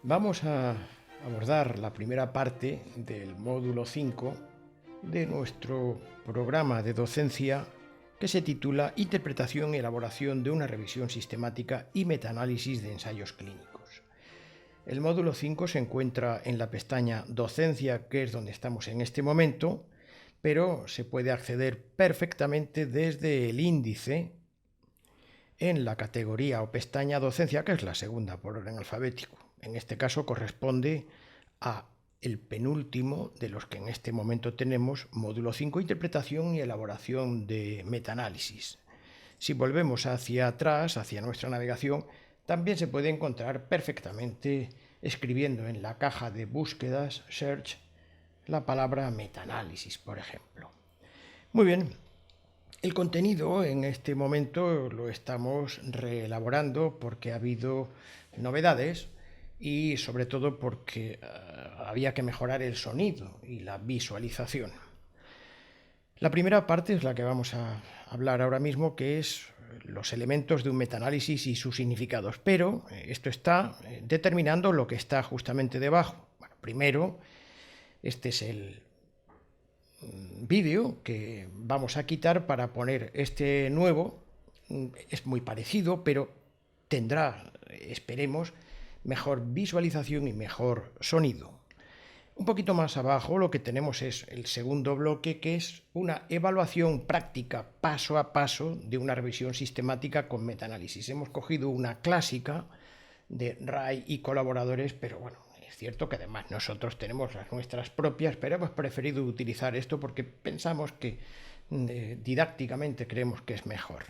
Vamos a abordar la primera parte del módulo 5 de nuestro programa de docencia que se titula Interpretación y elaboración de una revisión sistemática y metaanálisis de ensayos clínicos. El módulo 5 se encuentra en la pestaña Docencia, que es donde estamos en este momento, pero se puede acceder perfectamente desde el índice en la categoría o pestaña Docencia, que es la segunda por orden alfabético. En este caso corresponde a el penúltimo de los que en este momento tenemos, módulo 5, interpretación y elaboración de metaanálisis. Si volvemos hacia atrás, hacia nuestra navegación, también se puede encontrar perfectamente escribiendo en la caja de búsquedas, search, la palabra metaanálisis, por ejemplo. Muy bien, el contenido en este momento lo estamos reelaborando porque ha habido novedades y sobre todo porque había que mejorar el sonido y la visualización. La primera parte es la que vamos a hablar ahora mismo, que es los elementos de un metaanálisis y sus significados, pero esto está determinando lo que está justamente debajo. Bueno, primero, este es el vídeo que vamos a quitar para poner este nuevo. Es muy parecido, pero tendrá, esperemos, mejor visualización y mejor sonido. Un poquito más abajo lo que tenemos es el segundo bloque, que es una evaluación práctica paso a paso de una revisión sistemática con metaanálisis. Hemos cogido una clásica de Ray y colaboradores, pero bueno, es cierto que además nosotros tenemos las nuestras propias, pero hemos preferido utilizar esto porque pensamos que didácticamente creemos que es mejor.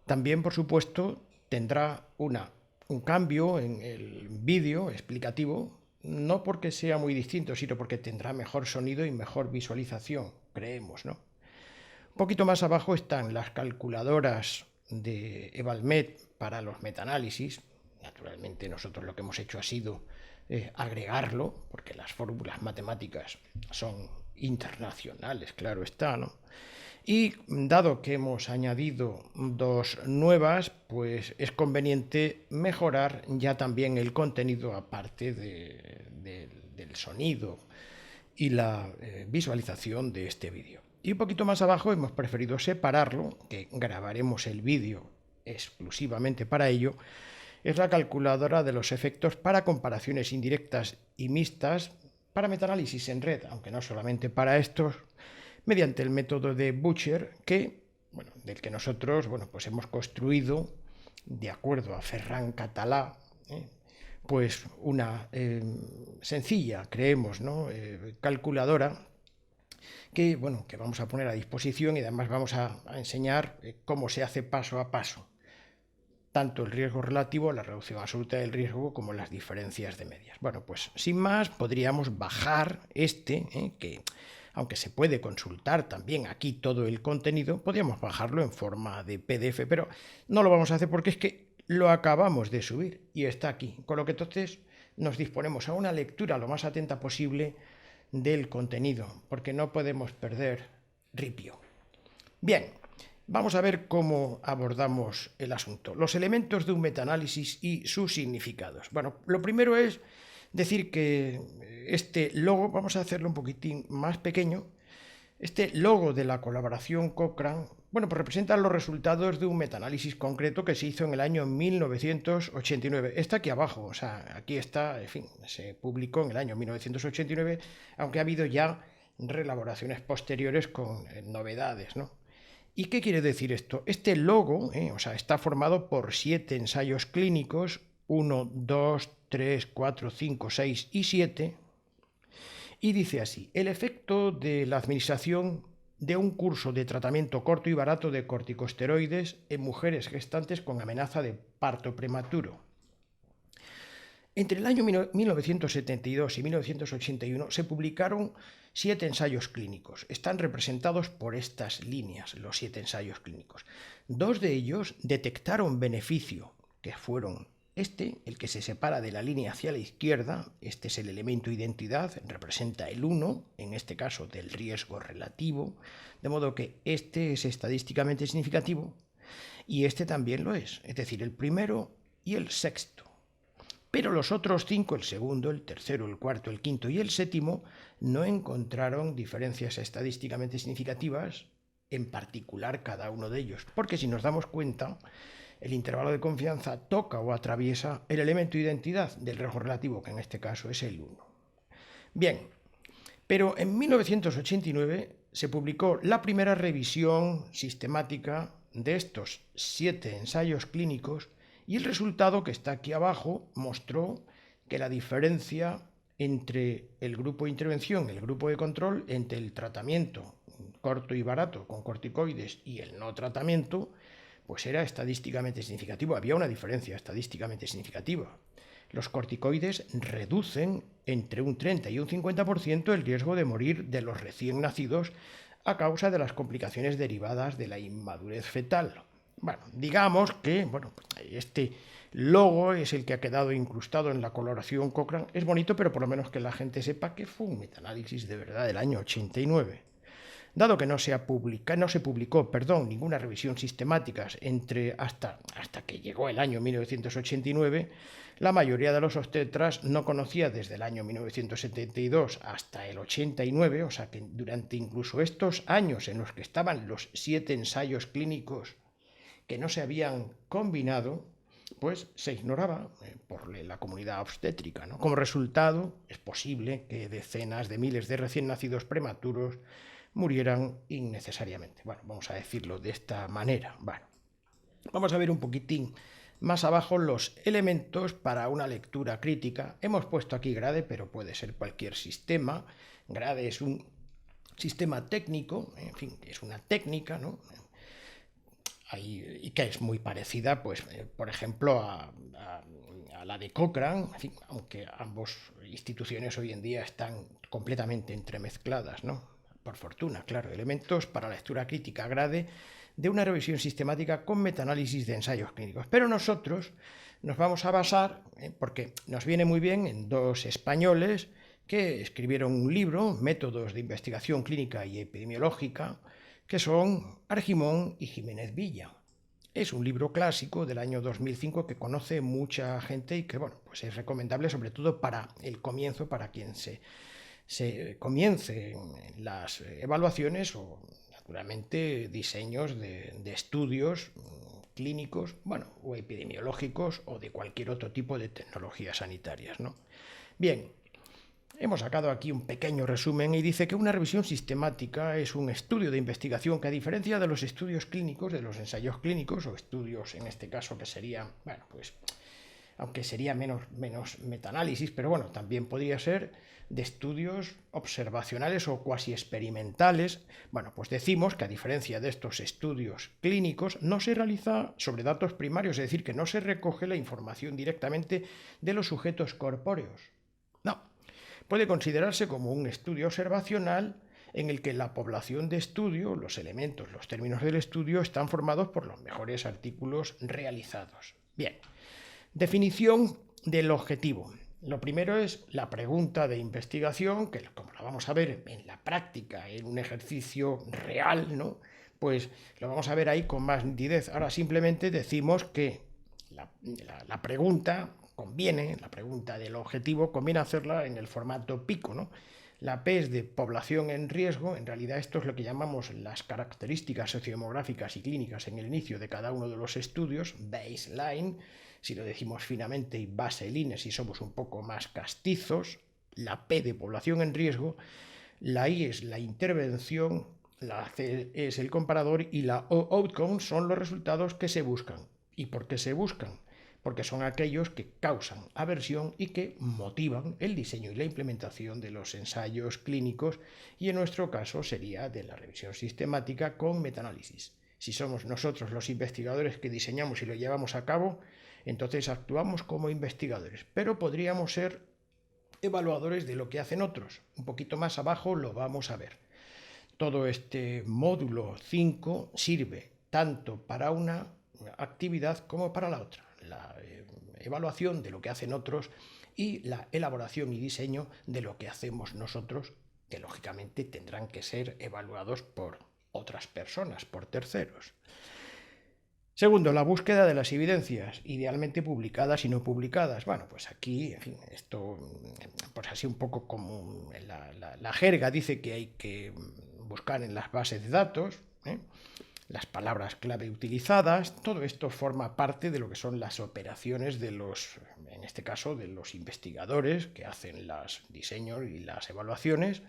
También, por supuesto, tendrá un cambio en el vídeo explicativo, no porque sea muy distinto, sino porque tendrá mejor sonido y mejor visualización, creemos, ¿no? Un poquito más abajo están las calculadoras de Evalmet para los metaanálisis. Naturalmente nosotros lo que hemos hecho ha sido agregarlo, porque las fórmulas matemáticas son internacionales, claro está, ¿no? Y dado que hemos añadido dos nuevas, pues es conveniente mejorar ya también el contenido aparte del sonido y la visualización de este vídeo. Y un poquito más abajo hemos preferido separarlo, que grabaremos el vídeo exclusivamente para ello. Es la calculadora de los efectos para comparaciones indirectas y mixtas para metaanálisis en red, aunque no solamente para estos, mediante el método de Butcher, del que nosotros pues hemos construido, de acuerdo a Ferran Català, pues una sencilla, creemos, ¿no? Calculadora que vamos a poner a disposición, y además vamos a enseñar cómo se hace paso a paso, tanto el riesgo relativo, la reducción absoluta del riesgo, como las diferencias de medias. Bueno, pues sin más podríamos bajar que aunque se puede consultar también aquí todo el contenido, podríamos bajarlo en forma de PDF, pero no lo vamos a hacer porque es que lo acabamos de subir y está aquí, con lo que entonces nos disponemos a una lectura lo más atenta posible del contenido, porque no podemos perder ripio. Bien, vamos a ver cómo abordamos el asunto. Los elementos de un metaanálisis y sus significados. Bueno, lo primero es decir que este logo, vamos a hacerlo un poquitín más pequeño, este logo de la colaboración Cochrane, pues representa los resultados de un metaanálisis concreto que se hizo en el año 1989. Está aquí abajo, o sea, aquí está, en fin, se publicó en el año 1989, aunque ha habido ya reelaboraciones posteriores con novedades, ¿no? ¿Y qué quiere decir esto? Este logo, está formado por 7 ensayos clínicos, 1, 2, 3, 4, 5, 6 y 7, y dice así: el efecto de la administración de un curso de tratamiento corto y barato de corticosteroides en mujeres gestantes con amenaza de parto prematuro. Entre el año 1972 y 1981 se publicaron 7 ensayos clínicos. Están representados por estas líneas, los 7 ensayos clínicos. 2 de ellos detectaron beneficio, que fueron el que se separa de la línea hacia la izquierda. Este es el elemento identidad, representa el 1, en este caso del riesgo relativo, de modo que este es estadísticamente significativo y este también lo es decir, el primero y el sexto. Pero los otros 5, el segundo, el tercero, el cuarto, el quinto y el séptimo, no encontraron diferencias estadísticamente significativas, en particular cada uno de ellos. Porque si nos damos cuenta, el intervalo de confianza toca o atraviesa el elemento de identidad del riesgo relativo, que en este caso es el 1. Bien, pero en 1989 se publicó la primera revisión sistemática de estos 7 ensayos clínicos y el resultado, que está aquí abajo, mostró que la diferencia entre el grupo de intervención y el grupo de control, entre el tratamiento corto y barato con corticoides y el no tratamiento, pues era estadísticamente significativo. Había una diferencia estadísticamente significativa. Los corticoides reducen entre un 30 y un 50% el riesgo de morir de los recién nacidos a causa de las complicaciones derivadas de la inmadurez fetal. Bueno, digamos que este logo es el que ha quedado incrustado en la coloración Cochrane. Es bonito, pero por lo menos que la gente sepa que fue un metaanálisis de verdad del año 89. Dado que no se publicó ninguna revisión sistemática hasta que llegó el año 1989, la mayoría de los obstetras no conocía desde el año 1972 hasta el 89, o sea que durante incluso estos años en los que estaban los 7 ensayos clínicos que no se habían combinado, pues se ignoraba por la comunidad obstétrica, ¿no? Como resultado, es posible que decenas de miles de recién nacidos prematuros murieran innecesariamente. Bueno, vamos a decirlo de esta manera. Bueno, vamos a ver un poquitín más abajo los elementos para una lectura crítica. Hemos puesto aquí GRADE, pero puede ser cualquier sistema. GRADE es un sistema técnico, en fin, es una técnica, ¿no? Y que es muy parecida, pues, por ejemplo, a la de Cochrane, en fin, aunque ambas instituciones hoy en día están completamente entremezcladas, ¿no? Por fortuna, claro, elementos para la lectura crítica GRADE de una revisión sistemática con metaanálisis de ensayos clínicos. Pero nosotros nos vamos a basar, porque nos viene muy bien, en 2 españoles que escribieron un libro, Métodos de Investigación Clínica y Epidemiológica, que son Argimón y Jiménez Villa. Es un libro clásico del año 2005 que conoce mucha gente y que, bueno, pues es recomendable sobre todo para el comienzo, para quien se comience las evaluaciones o, naturalmente, diseños de estudios clínicos, o epidemiológicos o de cualquier otro tipo de tecnologías sanitarias, ¿no? Bien, hemos sacado aquí un pequeño resumen y dice que una revisión sistemática es un estudio de investigación que, a diferencia de los estudios clínicos, de los ensayos clínicos o estudios en este caso que serían, aunque sería menos metaanálisis, pero bueno, también podría ser de estudios observacionales o cuasi experimentales. Bueno, pues decimos que, a diferencia de estos estudios clínicos, no se realiza sobre datos primarios, es decir, que no se recoge la información directamente de los sujetos corpóreos. No, puede considerarse como un estudio observacional en el que la población de estudio, los elementos, los términos del estudio están formados por los mejores artículos realizados. Bien, definición del objetivo. Lo primero es la pregunta de investigación, que como la vamos a ver en la práctica, en un ejercicio real, ¿no? Pues lo vamos a ver ahí con más nitidez. Ahora simplemente decimos que la pregunta la pregunta del objetivo, conviene hacerla en el formato pico, ¿no? La P es de población en riesgo. En realidad esto es lo que llamamos las características sociodemográficas y clínicas en el inicio de cada uno de los estudios, baseline, si lo decimos finamente, y baseline si somos un poco más castizos. La P de población en riesgo, la I es la intervención, la C es el comparador y la O, outcome, son los resultados que se buscan. ¿Y por qué se buscan? Porque son aquellos que causan aversión y que motivan el diseño y la implementación de los ensayos clínicos, y en nuestro caso sería de la revisión sistemática con metaanálisis. Si somos nosotros los investigadores que diseñamos y lo llevamos a cabo, entonces actuamos como investigadores, pero podríamos ser evaluadores de lo que hacen otros. Un poquito más abajo lo vamos a ver. Todo este módulo 5 sirve tanto para una actividad como para la otra. La evaluación de lo que hacen otros y la elaboración y diseño de lo que hacemos nosotros, que lógicamente tendrán que ser evaluados por otras personas, por terceros. Segundo, la búsqueda de las evidencias, idealmente publicadas y no publicadas. Bueno, pues aquí, en fin, esto, pues así un poco como la jerga dice que hay que buscar en las bases de datos, las palabras clave utilizadas. Todo esto forma parte de lo que son las operaciones de los, en este caso, de los investigadores que hacen los diseños y las evaluaciones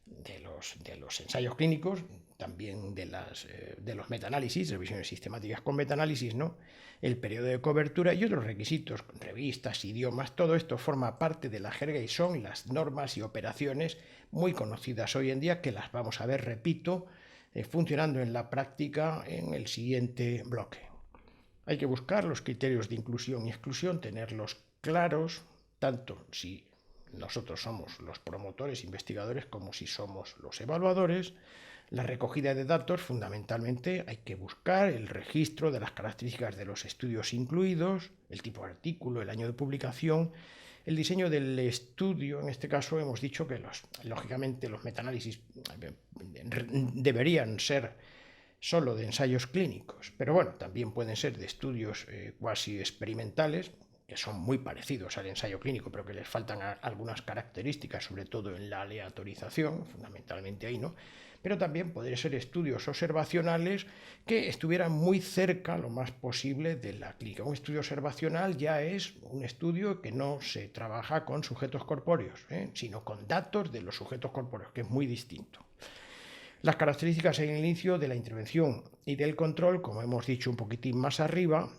de los ensayos clínicos, también de los metaanálisis, revisiones sistemáticas con metaanálisis, ¿no? El periodo de cobertura y otros requisitos, revistas, idiomas, todo esto forma parte de la jerga y son las normas y operaciones muy conocidas hoy en día que las vamos a ver, repito, funcionando en la práctica en el siguiente bloque. Hay que buscar los criterios de inclusión y exclusión, tenerlos claros, tanto si nosotros somos los promotores, investigadores, como si somos los evaluadores. La recogida de datos, fundamentalmente, hay que buscar el registro de las características de los estudios incluidos, el tipo de artículo, el año de publicación, el diseño del estudio. En este caso hemos dicho que, lógicamente, los metaanálisis deberían ser solo de ensayos clínicos, pero bueno, también pueden ser de estudios cuasi experimentales, que son muy parecidos al ensayo clínico, pero que les faltan algunas características, sobre todo en la aleatorización, fundamentalmente ahí, ¿no? Pero también podrían ser estudios observacionales que estuvieran muy cerca, lo más posible, de la clínica. Un estudio observacional ya es un estudio que no se trabaja con sujetos corpóreos, sino con datos de los sujetos corpóreos, que es muy distinto. Las características en el inicio de la intervención y del control, como hemos dicho un poquitín más arriba,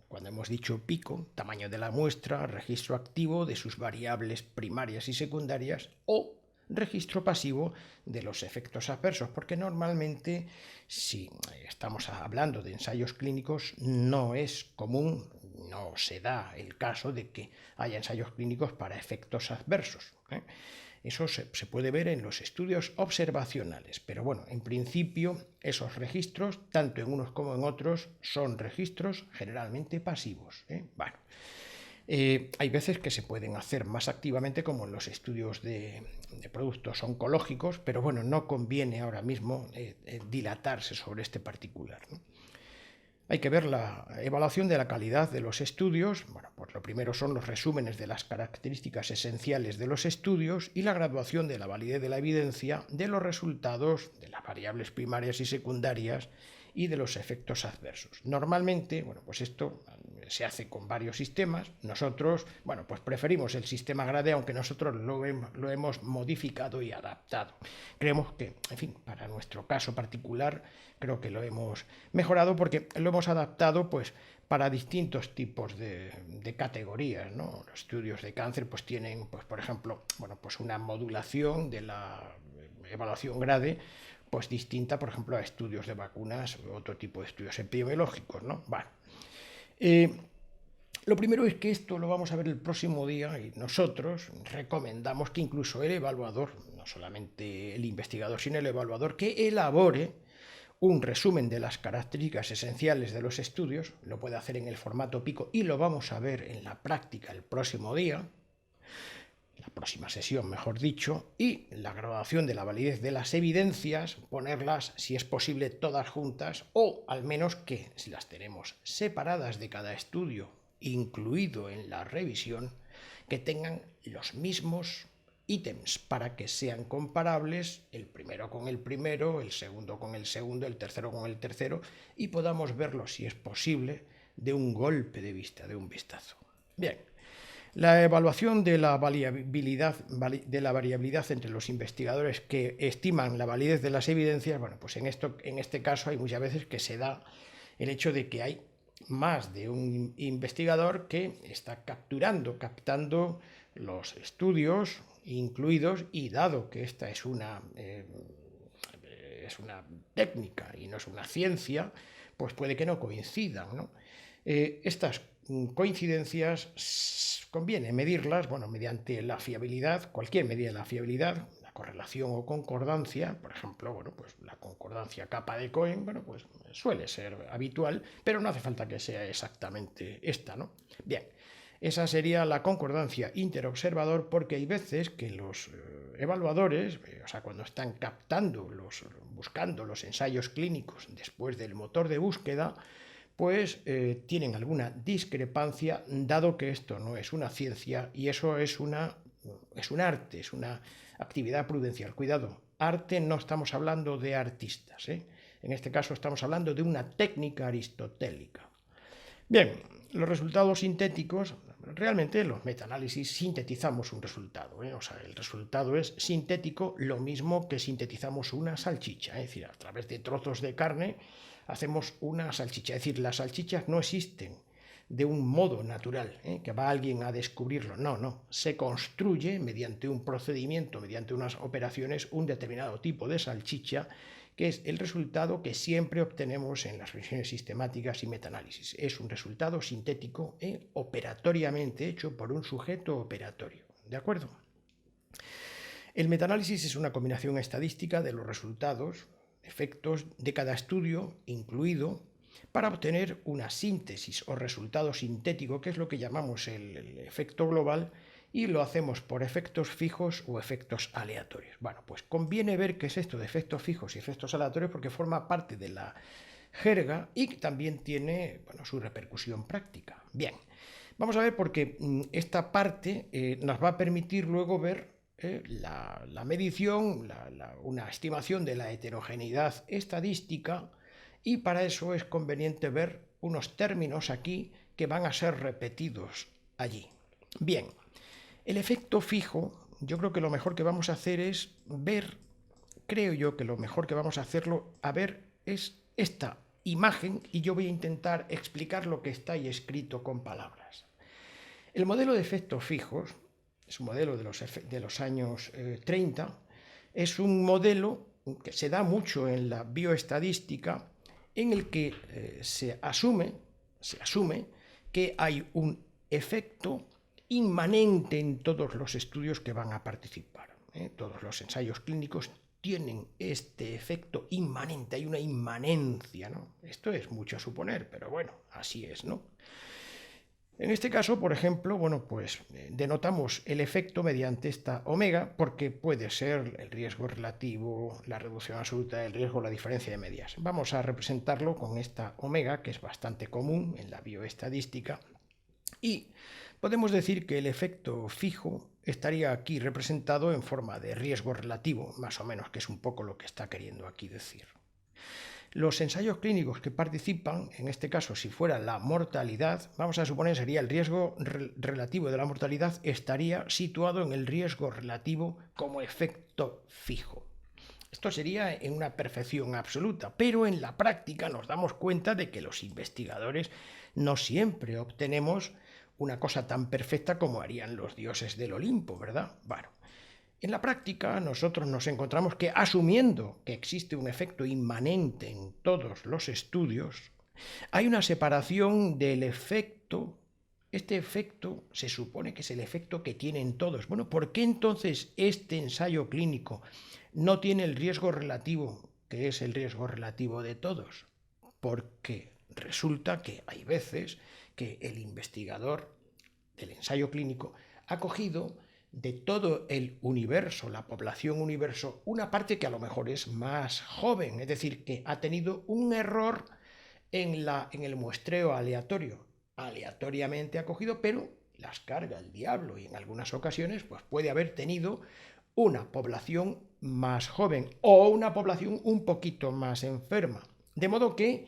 cuando hemos dicho pico, tamaño de la muestra, registro activo de sus variables primarias y secundarias o registro pasivo de los efectos adversos, porque normalmente si estamos hablando de ensayos clínicos no es común, no se da el caso de que haya ensayos clínicos para efectos adversos. Eso se puede ver en los estudios observacionales, pero bueno, en principio esos registros, tanto en unos como en otros, son registros generalmente pasivos. Bueno, hay veces que se pueden hacer más activamente, como en los estudios de productos oncológicos, pero bueno, no conviene ahora mismo dilatarse sobre este particular, ¿no? Hay que ver la evaluación de la calidad de los estudios. Bueno, pues lo primero son los resúmenes de las características esenciales de los estudios y la graduación de la validez de la evidencia de los resultados de las variables primarias y secundarias y de los efectos adversos. Normalmente, bueno, pues esto se hace con varios sistemas. Nosotros, bueno, pues preferimos el sistema GRADE, aunque nosotros lo hemos modificado y adaptado. Creemos que, en fin, para nuestro caso particular, creo que lo hemos mejorado porque lo hemos adaptado, pues, para distintos tipos de categorías, ¿no? Los estudios de cáncer, pues, tienen, pues, por ejemplo, bueno, pues una modulación de la evaluación GRADE, pues distinta, por ejemplo, a estudios de vacunas u otro tipo de estudios epidemiológicos, ¿no? Bueno, lo primero es que esto lo vamos a ver el próximo día y nosotros recomendamos que incluso el evaluador, no solamente el investigador, sino el evaluador, que elabore un resumen de las características esenciales de los estudios, lo puede hacer en el formato pico y lo vamos a ver en la práctica el próximo día, la próxima sesión, mejor dicho, y la graduación de la validez de las evidencias, ponerlas, si es posible, todas juntas, o al menos que, si las tenemos separadas de cada estudio, incluido en la revisión, que tengan los mismos ítems para que sean comparables, el primero con el primero, el segundo con el segundo, el tercero con el tercero, y podamos verlo, si es posible, de un golpe de vista, de un vistazo. Bien. La evaluación de la variabilidad entre los investigadores que estiman la validez de las evidencias, bueno, pues en este caso hay muchas veces que se da el hecho de que hay más de un investigador que está captando los estudios incluidos, y dado que esta es una técnica y no es una ciencia, pues puede que no coincidan, ¿no? Estas coincidencias conviene medirlas, bueno, mediante la fiabilidad, cualquier medida de la fiabilidad, la correlación o concordancia, por ejemplo, bueno, pues la concordancia capa de Cohen, bueno, pues suele ser habitual, pero no hace falta que sea exactamente esta, ¿no? Bien, Esa sería la concordancia interobservador, porque hay veces que los evaluadores, o sea, cuando están buscando los ensayos clínicos después del motor de búsqueda, pues tienen alguna discrepancia, dado que esto no es una ciencia y eso es un arte, es una actividad prudencial. Cuidado, arte no estamos hablando de artistas, ¿eh? En este caso estamos hablando de una técnica aristotélica. Bien, los resultados sintéticos, realmente los metaanálisis sintetizamos un resultado, ¿eh? O sea, el resultado es sintético, lo mismo que sintetizamos una salchicha, es decir, a través de trozos de carne hacemos una salchicha, es decir, las salchichas no existen de un modo natural, que va alguien a descubrirlo, no, se construye mediante un procedimiento, mediante unas operaciones, un determinado tipo de salchicha, que es el resultado que siempre obtenemos en las revisiones sistemáticas y metaanálisis. Es un resultado sintético operatoriamente hecho por un sujeto operatorio. ¿De acuerdo? El metaanálisis es una combinación estadística de los resultados, efectos de cada estudio incluido, para obtener una síntesis o resultado sintético, que es lo que llamamos el efecto global, y lo hacemos por efectos fijos o efectos aleatorios. Bueno, pues conviene ver qué es esto de efectos fijos y efectos aleatorios, porque forma parte de la jerga y también tiene, bueno, su repercusión práctica. Bien, vamos a ver, porque esta parte nos va a permitir luego ver la medición, una estimación de la heterogeneidad estadística, y para eso es conveniente ver unos términos aquí que van a ser repetidos allí. Bien, el efecto fijo, yo creo que lo mejor que vamos a hacer es ver, creo yo que lo mejor que vamos a hacerlo, a ver, es esta imagen, y yo voy a intentar explicar lo que está ahí escrito con palabras. El modelo de efectos fijos, es un modelo de los años 30, es un modelo que se da mucho en la bioestadística, en el que se asume que hay un efecto inmanente en todos los estudios que van a participar. Todos los ensayos clínicos tienen este efecto inmanente, hay una inmanencia, ¿no? Esto es mucho a suponer, pero bueno, así es, ¿no? En este caso, por ejemplo, bueno, pues denotamos el efecto mediante esta omega, porque puede ser el riesgo relativo, la reducción absoluta del riesgo, la diferencia de medias. Vamos a representarlo con esta omega, que es bastante común en la bioestadística, y podemos decir que el efecto fijo estaría aquí representado en forma de riesgo relativo, más o menos, que es un poco lo que está queriendo aquí decir. Los ensayos clínicos que participan, en este caso si fuera la mortalidad, vamos a suponer sería el riesgo relativo de la mortalidad, estaría situado en el riesgo relativo como efecto fijo. Esto sería en una perfección absoluta, pero en la práctica nos damos cuenta de que los investigadores no siempre obtenemos una cosa tan perfecta como harían los dioses del Olimpo, ¿verdad? Bueno, en la práctica nosotros nos encontramos que, asumiendo que existe un efecto inmanente en todos los estudios, hay una separación del efecto. Este efecto se supone que es el efecto que tienen todos. Bueno, ¿por qué entonces este ensayo clínico no tiene el riesgo relativo, que es el riesgo relativo de todos? Porque resulta que hay veces que el investigador del ensayo clínico ha cogido de todo el universo, la población universo, una parte que a lo mejor es más joven, es decir, que ha tenido un error en el muestreo aleatorio. Aleatoriamente ha cogido, pero las carga el diablo, y en algunas ocasiones pues puede haber tenido una población más joven o una población un poquito más enferma. De modo que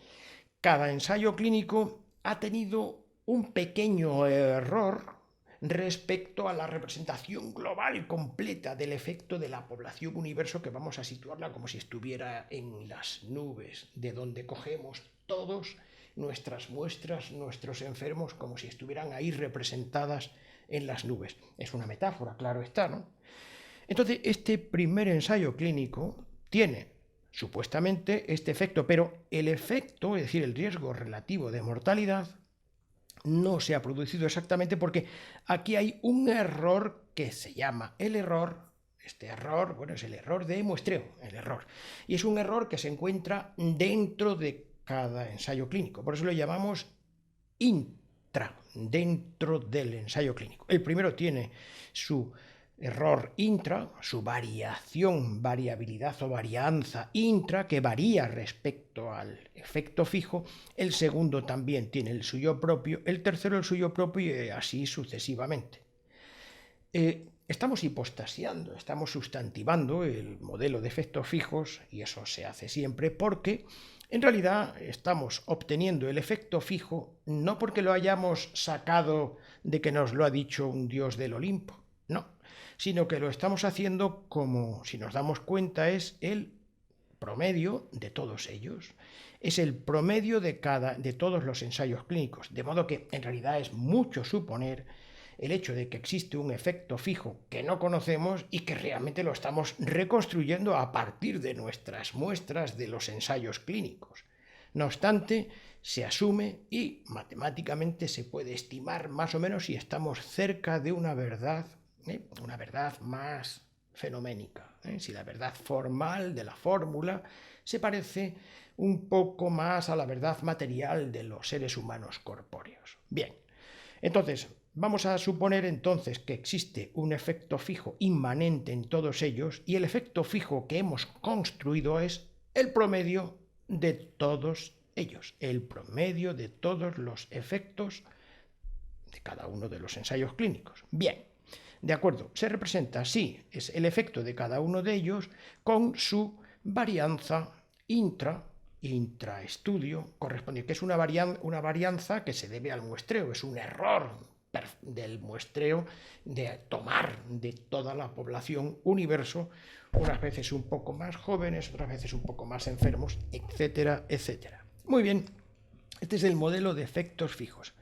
cada ensayo clínico ha tenido un pequeño error respecto a la representación global completa del efecto de la población universo, que vamos a situarla como si estuviera en las nubes, de donde cogemos todos nuestras muestras, nuestros enfermos, como si estuvieran ahí representadas en las nubes. Es una metáfora, claro está, ¿no? Entonces, este primer ensayo clínico tiene supuestamente este efecto, pero el efecto, es decir, el riesgo relativo de mortalidad, no se ha producido exactamente porque aquí hay un error que se llama el error. Este error, bueno, es el error de muestreo, el error. Y es un error que se encuentra dentro de cada ensayo clínico. Por eso lo llamamos dentro del ensayo clínico. El primero tiene su error intra, su variabilidad o varianza intra, que varía respecto al efecto fijo. El segundo también tiene el suyo propio, el tercero el suyo propio y así sucesivamente. Estamos hipostasiando, estamos sustantivando el modelo de efectos fijos, y eso se hace siempre porque en realidad estamos obteniendo el efecto fijo no porque lo hayamos sacado de que nos lo ha dicho un dios del Olimpo, no, sino que lo estamos haciendo como, si nos damos cuenta, es el promedio de todos ellos. Es el promedio de todos los ensayos clínicos, de modo que en realidad es mucho suponer el hecho de que existe un efecto fijo que no conocemos y que realmente lo estamos reconstruyendo a partir de nuestras muestras de los ensayos clínicos. No obstante, se asume y matemáticamente se puede estimar más o menos si estamos cerca de una verdad más fenoménica, si la verdad formal de la fórmula se parece un poco más a la verdad material de los seres humanos corpóreos. Bien, entonces, vamos a suponer entonces que existe un efecto fijo inmanente en todos ellos y el efecto fijo que hemos construido es el promedio de todos ellos, el promedio de todos los efectos de cada uno de los ensayos clínicos. Bien, de acuerdo, se representa así, es el efecto de cada uno de ellos con su varianza intraestudio correspondiente, que es una varianza que se debe al muestreo, es un error del muestreo de tomar de toda la población universo, unas veces un poco más jóvenes, otras veces un poco más enfermos, etcétera, etcétera. Muy bien, este es el modelo de efectos fijos.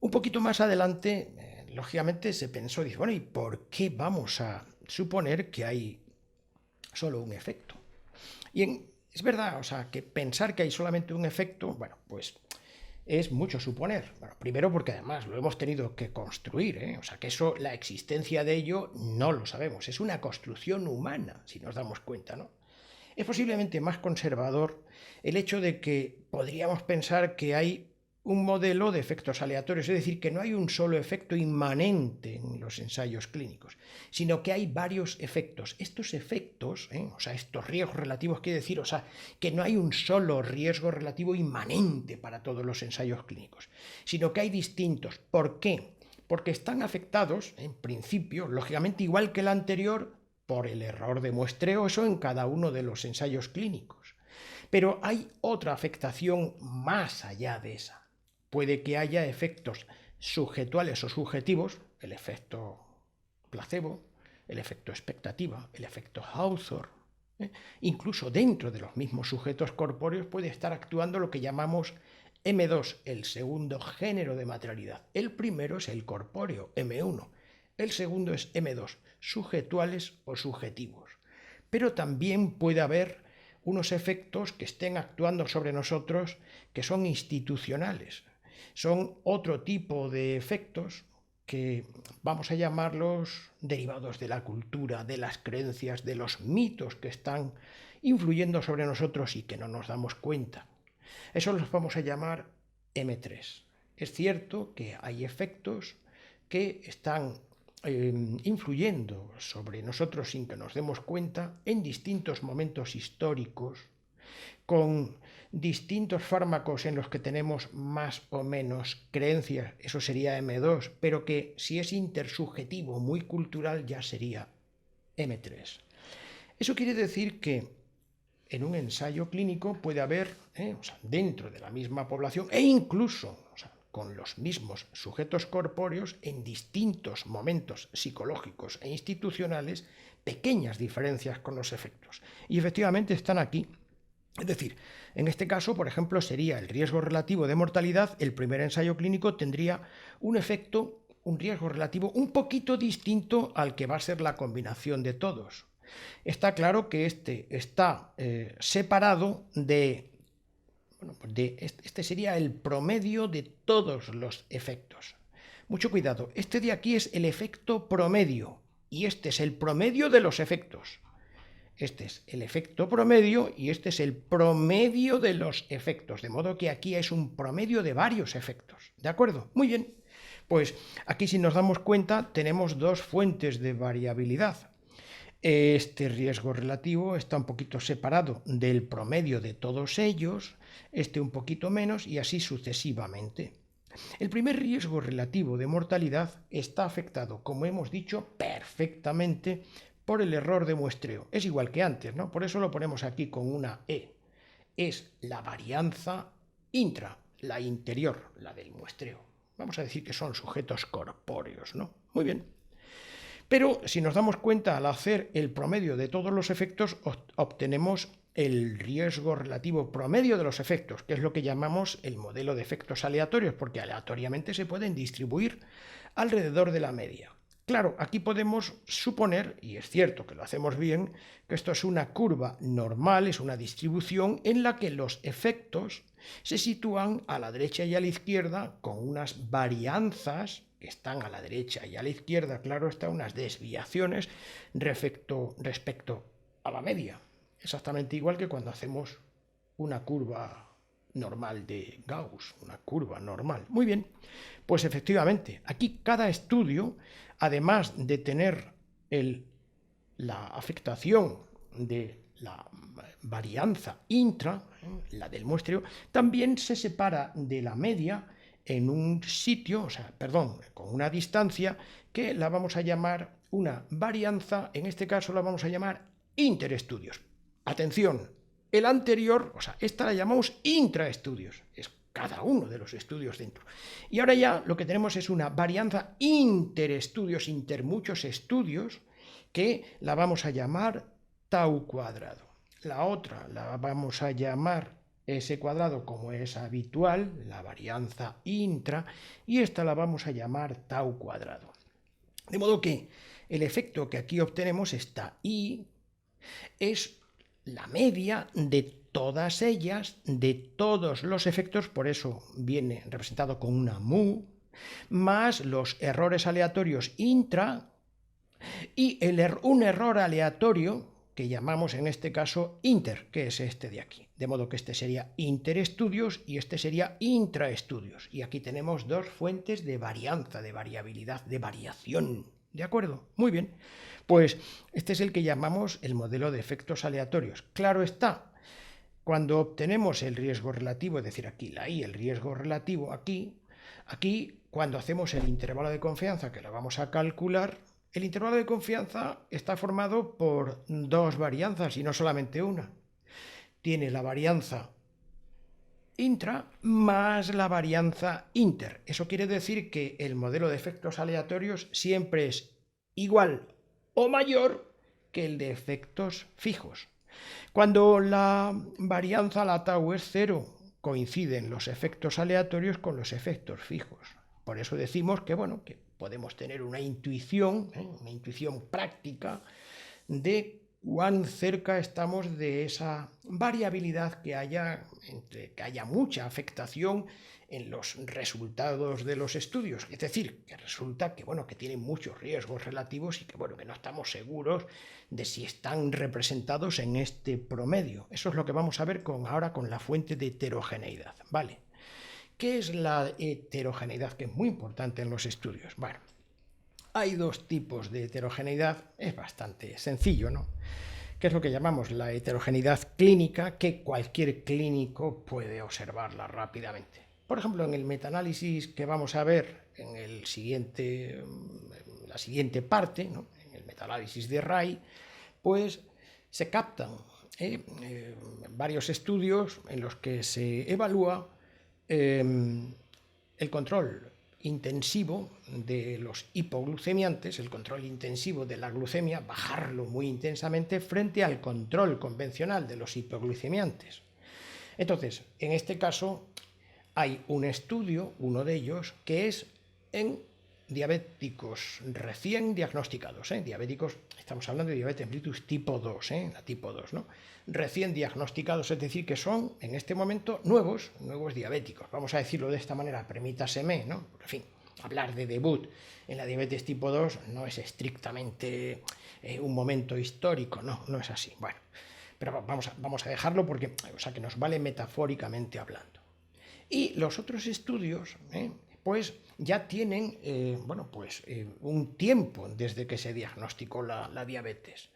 Un poquito más adelante, lógicamente se pensó, dice, bueno, ¿y por qué vamos a suponer que hay solo un efecto? Y es verdad, o sea, que pensar que hay solamente un efecto, bueno, pues es mucho suponer. Bueno, primero porque además lo hemos tenido que construir, o sea, que eso, la existencia de ello, no lo sabemos. Es una construcción humana, si nos damos cuenta, ¿no? Es posiblemente más conservador el hecho de que podríamos pensar que hay un modelo de efectos aleatorios, es decir, que no hay un solo efecto inmanente en los ensayos clínicos, sino que hay varios efectos. Estos efectos, o sea, estos riesgos relativos, quiere decir, o sea, que no hay un solo riesgo relativo inmanente para todos los ensayos clínicos, sino que hay distintos. ¿Por qué? Porque están afectados, en principio, lógicamente igual que el anterior, por el error de muestreo, eso en cada uno de los ensayos clínicos. Pero hay otra afectación más allá de esa. Puede que haya efectos subjetuales o subjetivos, el efecto placebo, el efecto expectativa, el efecto Hausdorff. Incluso dentro de los mismos sujetos corpóreos puede estar actuando lo que llamamos M2, el segundo género de materialidad. El primero es el corpóreo, M1. El segundo es M2, subjetuales o subjetivos. Pero también puede haber unos efectos que estén actuando sobre nosotros que son institucionales. Son otro tipo de efectos que vamos a llamarlos derivados de la cultura, de las creencias, de los mitos que están influyendo sobre nosotros y que no nos damos cuenta. Eso los vamos a llamar M3. Es cierto que hay efectos que están influyendo sobre nosotros sin que nos demos cuenta en distintos momentos históricos, con distintos fármacos en los que tenemos más o menos creencias, eso sería M2, pero que si es intersubjetivo, muy cultural, ya sería M3. Eso quiere decir que en un ensayo clínico puede haber, o sea, dentro de la misma población e incluso, o sea, con los mismos sujetos corpóreos, en distintos momentos psicológicos e institucionales, pequeñas diferencias con los efectos. Y efectivamente están aquí. Es decir, en este caso, por ejemplo, sería el riesgo relativo de mortalidad. El primer ensayo clínico tendría un efecto, un riesgo relativo un poquito distinto al que va a ser la combinación de todos. Está claro que este está separado este sería el promedio de todos los efectos. Mucho cuidado, este de aquí es el efecto promedio y este es el promedio de los efectos. Este es el efecto promedio y este es el promedio de los efectos, de modo que aquí es un promedio de varios efectos. ¿De acuerdo? Muy bien. Pues aquí, si nos damos cuenta, tenemos dos fuentes de variabilidad. Este riesgo relativo está un poquito separado del promedio de todos ellos, este un poquito menos y así sucesivamente. El primer riesgo relativo de mortalidad está afectado, como hemos dicho, perfectamente por el error de muestreo. Es igual que antes, ¿no? Por eso lo ponemos aquí con una E. Es la varianza intra, la interior, la del muestreo. Vamos a decir que son sujetos corpóreos, ¿no? Muy bien. Pero si nos damos cuenta, al hacer el promedio de todos los efectos, obtenemos el riesgo relativo promedio de los efectos, que es lo que llamamos el modelo de efectos aleatorios, porque aleatoriamente se pueden distribuir alrededor de la media. Claro, aquí podemos suponer, y es cierto que lo hacemos bien, que esto es una curva normal, es una distribución en la que los efectos se sitúan a la derecha y a la izquierda con unas varianzas que están a la derecha y a la izquierda, claro, están unas desviaciones respecto a la media. Exactamente igual que cuando hacemos una curva normal de Gauss, una curva normal. Muy bien, pues efectivamente, aquí cada estudio, además de tener la afectación de la varianza intra, la del muestreo, también se separa de la media en un sitio, con una distancia que la vamos a llamar una varianza, en este caso la vamos a llamar interestudios. Atención, el anterior, esta la llamamos intraestudios, es cada uno de los estudios dentro. Y ahora ya lo que tenemos es una varianza interestudios, muchos estudios, que la vamos a llamar tau cuadrado. La otra la vamos a llamar S cuadrado, como es habitual, la varianza intra, y esta la vamos a llamar tau cuadrado. De modo que el efecto que aquí obtenemos, esta I, es la media de todas ellas, de todos los efectos, por eso viene representado con una mu, más los errores aleatorios intra y un error aleatorio que llamamos en este caso inter, que es este de aquí. De modo que este sería interestudios y este sería intraestudios. Y aquí tenemos dos fuentes de varianza, de variabilidad, de variación. ¿De acuerdo? Muy bien. Pues este es el que llamamos el modelo de efectos aleatorios. Claro está, cuando obtenemos el riesgo relativo, es decir, aquí la I, el riesgo relativo, aquí cuando hacemos el intervalo de confianza, que lo vamos a calcular, el intervalo de confianza está formado por dos varianzas y no solamente una. Tiene la varianza intra más la varianza inter. Eso quiere decir que el modelo de efectos aleatorios siempre es igual o mayor que el de efectos fijos. Cuando la varianza, la tau, es cero, coinciden los efectos aleatorios con los efectos fijos. Por eso decimos que, que podemos tener una intuición práctica de cuán cerca estamos de esa variabilidad que haya mucha afectación en los resultados de los estudios. Es decir, que resulta que tienen muchos riesgos relativos y que no estamos seguros de si están representados en este promedio. Eso es lo que vamos a ver ahora con la fuente de heterogeneidad. ¿Vale? ¿Qué es la heterogeneidad? Que es muy importante en los estudios. Bueno, hay dos tipos de heterogeneidad, es bastante sencillo, ¿no? Que es lo que llamamos la heterogeneidad clínica, que cualquier clínico puede observarla rápidamente. Por ejemplo, en el metaanálisis que vamos a ver en la siguiente parte, ¿no? En el metaanálisis de Ray, pues se captan varios estudios en los que se evalúa el control intensivo de los hipoglucemiantes, el control intensivo de la glucemia, bajarlo muy intensamente frente al control convencional de los hipoglucemiantes. Entonces, en este caso, hay un estudio, uno de ellos, que es en diabéticos recién diagnosticados. Diabéticos, estamos hablando de diabetes mellitus tipo 2, la tipo 2, ¿no? Recién diagnosticados, es decir, que son en este momento nuevos diabéticos. Vamos a decirlo de esta manera, permítaseme, ¿no? En fin, hablar de debut en la diabetes tipo 2 no es estrictamente un momento histórico, no es así. Bueno, pero vamos a dejarlo porque, o sea, que nos vale metafóricamente hablando. Y los otros estudios, pues ya tienen, un tiempo desde que se diagnosticó la diabetes.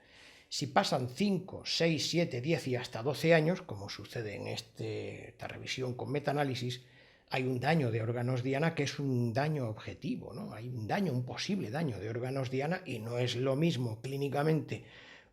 Si pasan 5, 6, 7, 10 y hasta 12 años, como sucede en esta revisión con metaanálisis, hay un daño de órganos diana que es un daño objetivo, ¿no? Hay un daño, un posible daño de órganos diana, y no es lo mismo clínicamente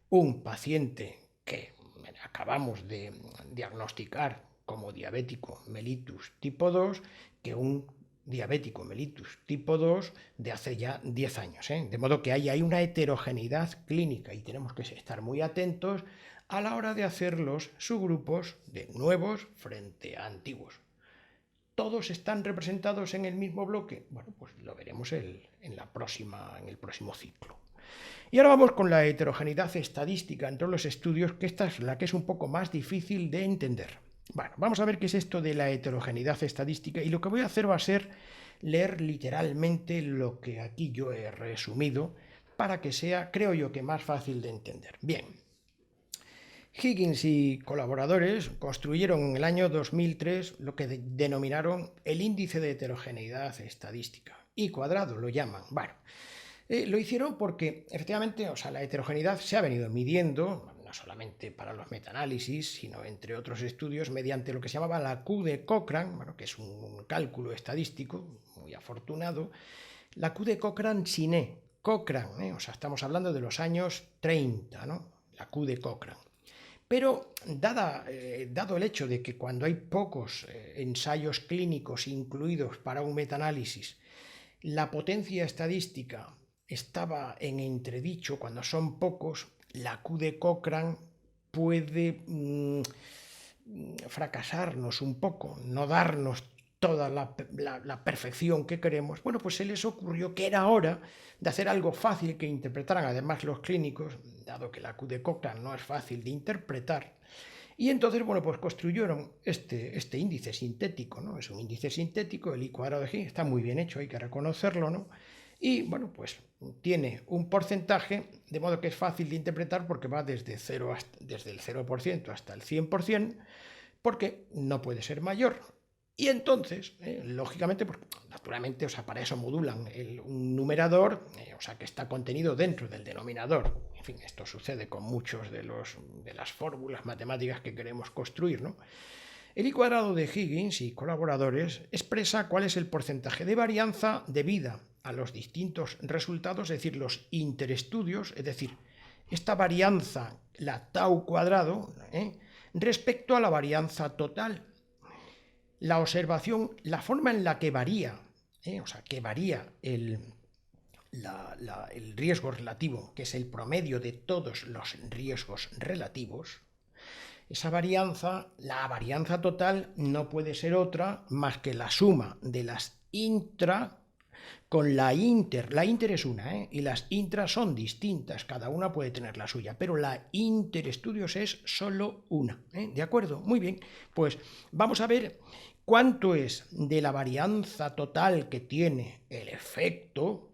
un paciente que acabamos de diagnosticar como diabético mellitus tipo 2 que un diabético mellitus tipo 2 de hace ya 10 años. De modo que hay una heterogeneidad clínica y tenemos que estar muy atentos a la hora de hacer los subgrupos de nuevos frente a antiguos. ¿Todos están representados en el mismo bloque? Bueno, pues lo veremos en el próximo ciclo. Y ahora vamos con la heterogeneidad estadística entre los estudios, que esta es la que es un poco más difícil de entender. Bueno, vamos a ver qué es esto de la heterogeneidad estadística, y lo que voy a hacer va a ser leer literalmente lo que aquí yo he resumido para que sea, creo yo, que más fácil de entender. Bien, Higgins y colaboradores construyeron en el año 2003 lo que denominaron el índice de heterogeneidad estadística, I cuadrado lo llaman. Bueno, lo hicieron porque efectivamente, o sea, la heterogeneidad se ha venido midiendo, no solamente para los metaanálisis, sino entre otros estudios, mediante lo que se llamaba la Q de Cochrane, bueno, que es un cálculo estadístico muy afortunado. La Q de Cochrane sin E, Cochrane, o sea, estamos hablando de los años 30, ¿no? La Q de Cochrane. Pero dado el hecho de que cuando hay pocos ensayos clínicos incluidos para un metaanálisis, la potencia estadística estaba en entredicho, cuando son pocos, la Q de Cochrane puede fracasarnos un poco, no darnos toda la perfección que queremos. Bueno, pues se les ocurrió que era hora de hacer algo fácil que interpretaran además los clínicos, dado que la Q de Cochrane no es fácil de interpretar. Y entonces, bueno, pues construyeron este índice sintético, ¿no? Es un índice sintético, el I cuadrado de Higgins, está muy bien hecho, hay que reconocerlo, ¿no? Y, bueno, pues tiene un porcentaje, de modo que es fácil de interpretar porque va desde el 0% hasta el 100%, porque no puede ser mayor. Y entonces, lógicamente, pues, naturalmente, o sea, para eso modulan un numerador, o sea, que está contenido dentro del denominador. En fin, esto sucede con muchos de las fórmulas matemáticas que queremos construir, ¿no? El I cuadrado de Higgins y colaboradores expresa cuál es el porcentaje de varianza debida a los distintos resultados, es decir, los interestudios, es decir, esta varianza, la tau cuadrado, respecto a la varianza total. La observación, la forma en la que varía, o sea, que varía el riesgo relativo, que es el promedio de todos los riesgos relativos, esa varianza, la varianza total, no puede ser otra más que la suma de las intra con la inter. La inter es una, y las intras son distintas, cada una puede tener la suya, pero la interestudios es solo una, ¿de acuerdo? Muy bien, pues vamos a ver cuánto es de la varianza total que tiene el efecto,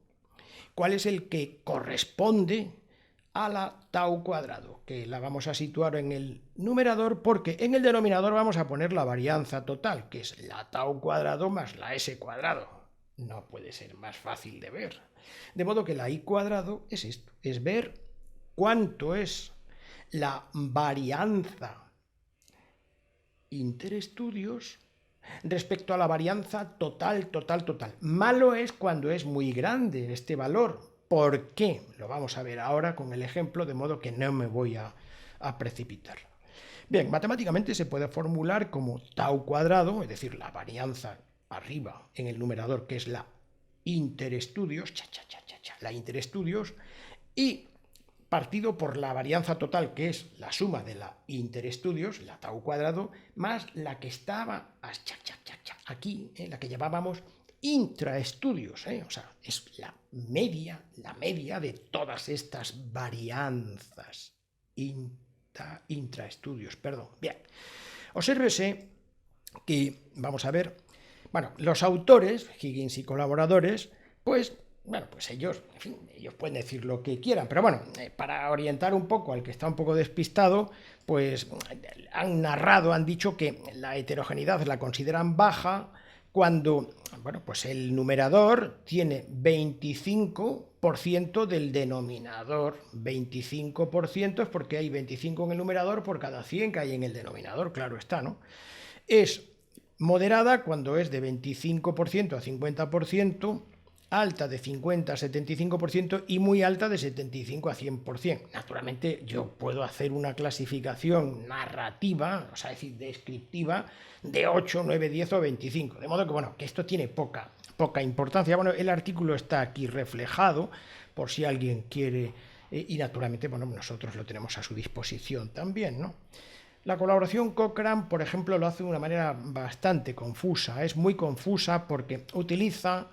cuál es el que corresponde a la tau cuadrado, que la vamos a situar en el numerador, porque en el denominador vamos a poner la varianza total, que es la tau cuadrado más la s cuadrado. No puede ser más fácil de ver. De modo que la I cuadrado es esto, es ver cuánto es la varianza interestudios respecto a la varianza total. Malo es cuando es muy grande este valor. ¿Por qué? Lo vamos a ver ahora con el ejemplo, de modo que no me voy a precipitar. Bien, matemáticamente se puede formular como tau cuadrado, es decir, la varianza arriba en el numerador, que es la interestudios, la interestudios, y partido por la varianza total, que es la suma de la interestudios, la tau cuadrado, más la que estaba aquí, la que llamábamos intraestudios, o sea, es la media de todas estas varianzas intraestudios, perdón. Bien, obsérvese que, vamos a ver, Bueno, los autores, Higgins y colaboradores, pues, bueno, pues ellos, en fin, ellos pueden decir lo que quieran, pero bueno, para orientar un poco al que está un poco despistado, pues han narrado, han dicho que la heterogeneidad la consideran baja cuando, bueno, pues el numerador tiene 25% del denominador. 25% es porque hay 25 en el numerador por cada 100 que hay en el denominador, claro está, ¿no? Es moderada cuando es de 25% a 50%, alta de 50 a 75% y muy alta de 75 a 100%. Naturalmente yo puedo hacer una clasificación narrativa, o sea, es decir, descriptiva, de 8, 9, 10 o 25. De modo que, bueno, que esto tiene poca importancia. Bueno, el artículo está aquí reflejado por si alguien quiere, y naturalmente, bueno, nosotros lo tenemos a su disposición también, ¿no? La colaboración Cochrane, por ejemplo, lo hace de una manera bastante confusa. Es muy confusa porque utiliza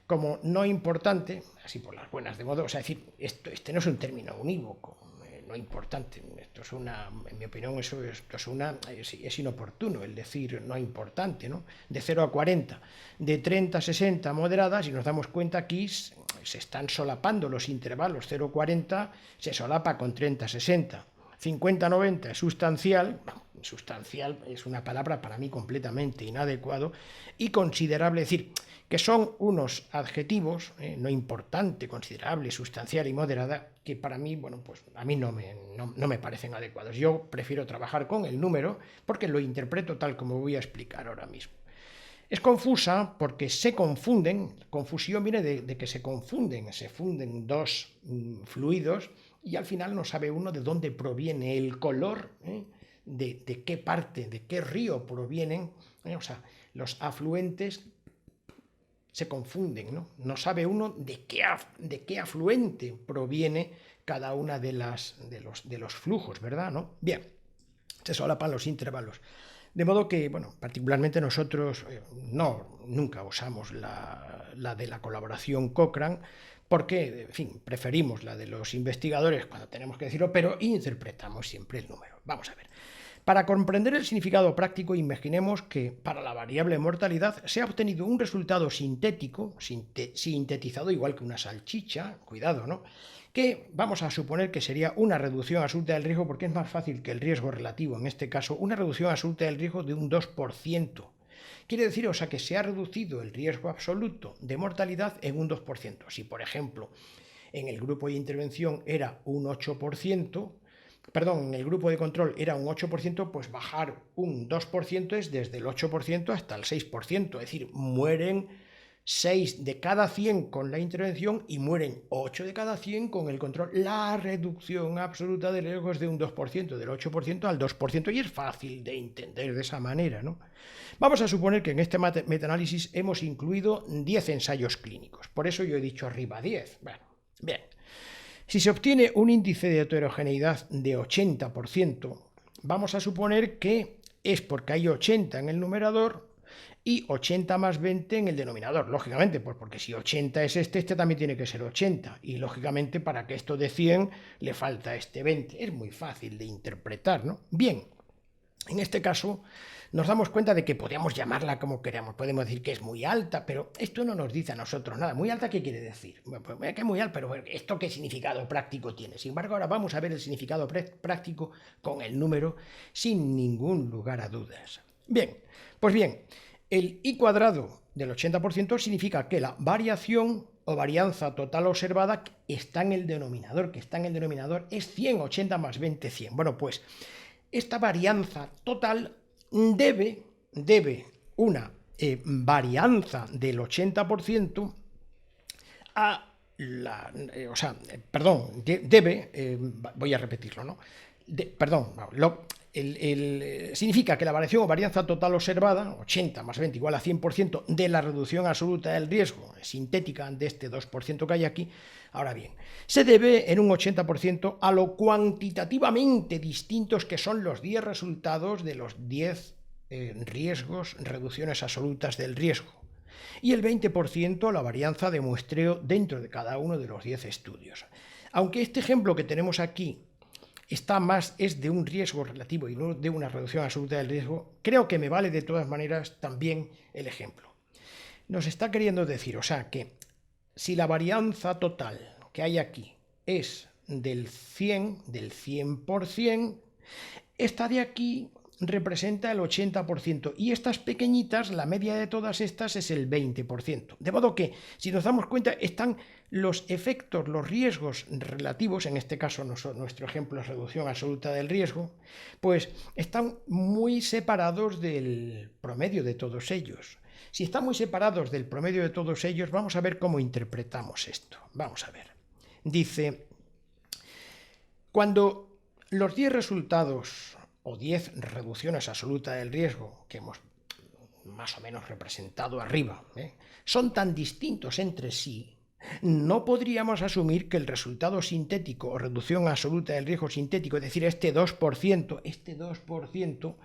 como no importante, así por las buenas de modo, o sea, decir, este no es un término unívoco, no importante, esto es una, en mi opinión, esto es inoportuno el decir no importante, ¿no? De 0 a 40, de 30 a 60 moderadas, y nos damos cuenta aquí se están solapando los intervalos, 0 a 40 se solapa con 30 a 60, 50 a 90 es sustancial, sustancial es una palabra para mí completamente inadecuado, y considerable, es decir, que son unos adjetivos, no importante, considerable, sustancial y moderada, que para mí, bueno, pues a mí no me parecen adecuados. Yo prefiero trabajar con el número porque lo interpreto tal como voy a explicar ahora mismo. Es confusa porque se confunden, confusión viene de que se funden dos fluidos y al final no sabe uno de dónde proviene el color, de qué parte, de qué río provienen, o sea, los afluentes se confunden, ¿no? No sabe uno de qué afluente proviene cada una de los flujos, ¿verdad? ¿No? Bien, se solapan los intervalos. De modo que, bueno, particularmente nosotros nunca usamos la de la colaboración Cochrane, porque, en fin, preferimos la de los investigadores cuando tenemos que decirlo, pero interpretamos siempre el número. Vamos a ver. Para comprender el significado práctico, imaginemos que para la variable mortalidad se ha obtenido un resultado sintético, sintetizado igual que una salchicha, cuidado, ¿no? Que vamos a suponer que sería una reducción absoluta del riesgo, porque es más fácil que el riesgo relativo, en este caso, una reducción absoluta del riesgo de un 2%. Quiere decir, o sea, que se ha reducido el riesgo absoluto de mortalidad en un 2%. Si, por ejemplo, en el grupo de intervención era un 8%, perdón, en el grupo de control era un 8%, pues bajar un 2% es desde el 8% hasta el 6%, es decir, mueren 6 de cada 100 con la intervención y mueren 8 de cada 100 con el control. La reducción absoluta del riesgo es de un 2%, del 8% al 2%, y es fácil de entender de esa manera, ¿no? Vamos a suponer que en este metaanálisis hemos incluido 10 ensayos clínicos, por eso yo he dicho arriba 10. Bueno, bien. Si se obtiene un índice de heterogeneidad de 80%, vamos a suponer que es porque hay 80 en el numerador y 80 más 20 en el denominador. Lógicamente, pues porque si 80 es este también tiene que ser 80. Y lógicamente para que esto de 100 le falta este 20. Es muy fácil de interpretar, ¿no? Bien, en este caso nos damos cuenta de que podríamos llamarla como queramos. Podemos decir que es muy alta, pero esto no nos dice a nosotros nada. ¿Muy alta qué quiere decir? Bueno, pues que es muy alta, pero ¿esto qué significado práctico tiene? Sin embargo, ahora vamos a ver el significado práctico con el número sin ningún lugar a dudas. Bien, pues bien, el I cuadrado del 80% significa que la variación o varianza total observada está en el denominador, es 100, 80 más 20, 100. Bueno, pues esta varianza total debe una varianza del 80% a la... voy a repetirlo, ¿no? Significa que la variación o varianza total observada, 80 más 20 igual a 100% de la reducción absoluta del riesgo, sintética de este 2% que hay aquí, ahora bien, se debe en un 80% a lo cuantitativamente distintos que son los 10 resultados de los 10 riesgos, reducciones absolutas del riesgo, y el 20% a la varianza de muestreo dentro de cada uno de los 10 estudios. Aunque este ejemplo que tenemos aquí es de un riesgo relativo y no de una reducción absoluta del riesgo, creo que me vale de todas maneras también el ejemplo. Nos está queriendo decir, o sea, que si la varianza total que hay aquí es del 100%, esta de aquí representa el 80% y estas pequeñitas, la media de todas estas es el 20%. De modo que, si nos damos cuenta, están los efectos, los riesgos relativos, en este caso nuestro ejemplo es reducción absoluta del riesgo, pues están muy separados del promedio de todos ellos. Si están muy separados del promedio de todos ellos, vamos a ver cómo interpretamos esto. Vamos a ver. Dice, cuando los 10 resultados o 10 reducciones absolutas del riesgo que hemos más o menos representado arriba, son tan distintos entre sí, no podríamos asumir que el resultado sintético o reducción absoluta del riesgo sintético, es decir, este 2%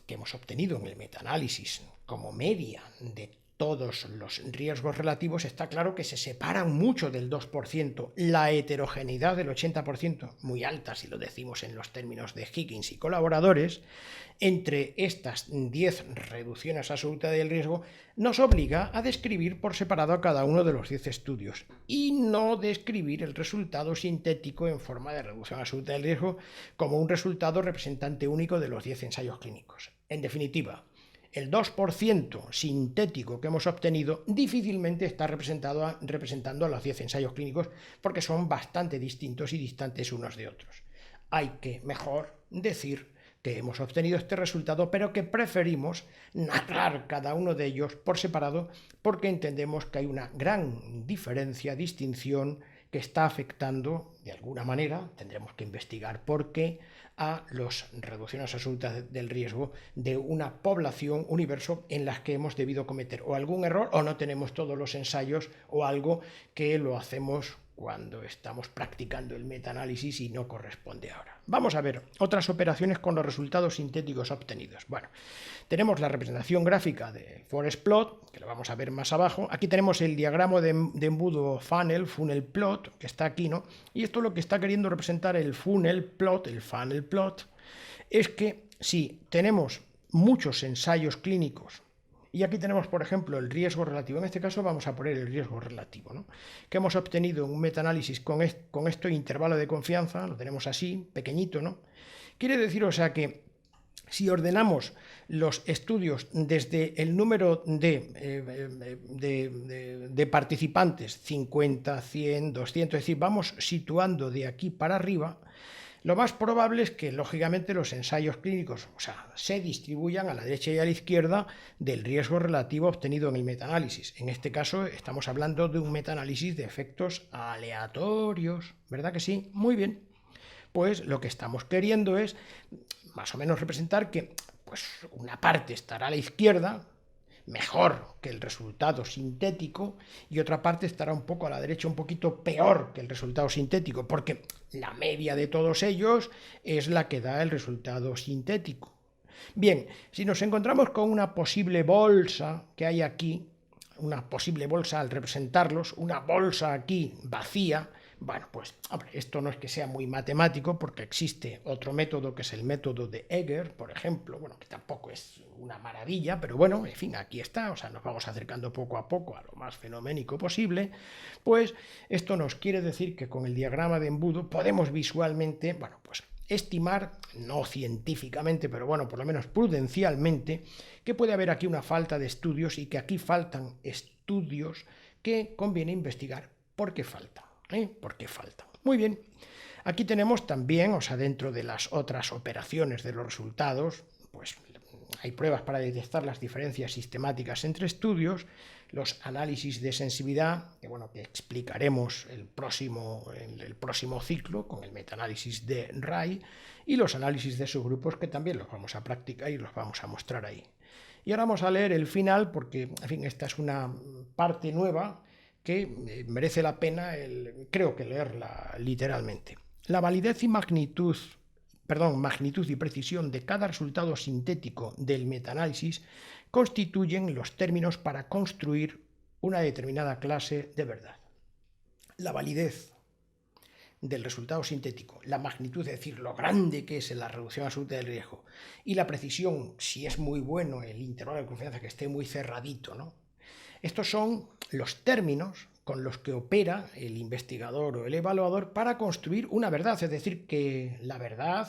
que hemos obtenido en el metaanálisis como media de todos los riesgos relativos, está claro que se separan mucho del 2%. La heterogeneidad del 80%, muy alta si lo decimos en los términos de Higgins y colaboradores, entre estas 10 reducciones absolutas del riesgo, nos obliga a describir por separado a cada uno de los 10 estudios y no describir el resultado sintético en forma de reducción absoluta del riesgo como un resultado representante único de los 10 ensayos clínicos. En definitiva, el 2% sintético que hemos obtenido difícilmente está representando a los 10 ensayos clínicos porque son bastante distintos y distantes unos de otros. Hay que mejor decir que hemos obtenido este resultado, pero que preferimos narrar cada uno de ellos por separado porque entendemos que hay una gran diferencia, distinción que está afectando de alguna manera, tendremos que investigar por qué, a las reducciones absolutas del riesgo de una población, universo, en las que hemos debido cometer o algún error o no tenemos todos los ensayos o algo que lo hacemos cuando estamos practicando el metaanálisis y no corresponde ahora. Vamos a ver otras operaciones con los resultados sintéticos obtenidos. Bueno, tenemos la representación gráfica de forest plot, que lo vamos a ver más abajo. Aquí tenemos el diagrama de embudo funnel plot, que está aquí, ¿no? Y esto lo que está queriendo representar el funnel plot, es que si tenemos muchos ensayos clínicos, y aquí tenemos, por ejemplo, el riesgo relativo. En este caso vamos a poner el riesgo relativo, ¿no? Que hemos obtenido un metaanálisis con este intervalo de confianza, lo tenemos así, pequeñito, ¿no? Quiere decir, o sea, que si ordenamos los estudios desde el número de participantes, 50, 100, 200, es decir, vamos situando de aquí para arriba, lo más probable es que, lógicamente, los ensayos clínicos, o sea, se distribuyan a la derecha y a la izquierda del riesgo relativo obtenido en el metaanálisis. En este caso estamos hablando de un metaanálisis de efectos aleatorios, ¿verdad que sí? Muy bien. Pues lo que estamos queriendo es más o menos representar que pues, una parte estará a la izquierda, mejor que el resultado sintético, y otra parte estará un poco a la derecha, un poquito peor que el resultado sintético, porque la media de todos ellos es la que da el resultado sintético. Bien, si nos encontramos con una posible bolsa que hay aquí, una posible bolsa al representarlos, una bolsa aquí vacía, bueno, pues hombre, esto no es que sea muy matemático porque existe otro método que es el método de Egger, por ejemplo, bueno, que tampoco es una maravilla, pero bueno, en fin, aquí está, o sea, nos vamos acercando poco a poco a lo más fenoménico posible, pues esto nos quiere decir que con el diagrama de embudo podemos visualmente, bueno, pues estimar, no científicamente, pero bueno, por lo menos prudencialmente, que puede haber aquí una falta de estudios y que aquí faltan estudios que conviene investigar. ¿Por qué faltan? ¿Por qué faltan? Muy bien. Aquí tenemos también, o sea, dentro de las otras operaciones de los resultados, pues hay pruebas para detectar las diferencias sistemáticas entre estudios, los análisis de sensibilidad, que bueno, que explicaremos en el próximo ciclo con el metaanálisis de Ray, y los análisis de subgrupos que también los vamos a practicar y los vamos a mostrar ahí. Y ahora vamos a leer el final porque, en fin, esta es una parte nueva que merece la pena, creo que leerla literalmente. La validez y magnitud y precisión de cada resultado sintético del metaanálisis constituyen los términos para construir una determinada clase de verdad. La validez del resultado sintético, la magnitud, es decir, lo grande que es la reducción absoluta del riesgo, y la precisión, si es muy bueno el intervalo de confianza, que esté muy cerradito, ¿no? Estos son los términos con los que opera el investigador o el evaluador para construir una verdad, es decir, que la verdad,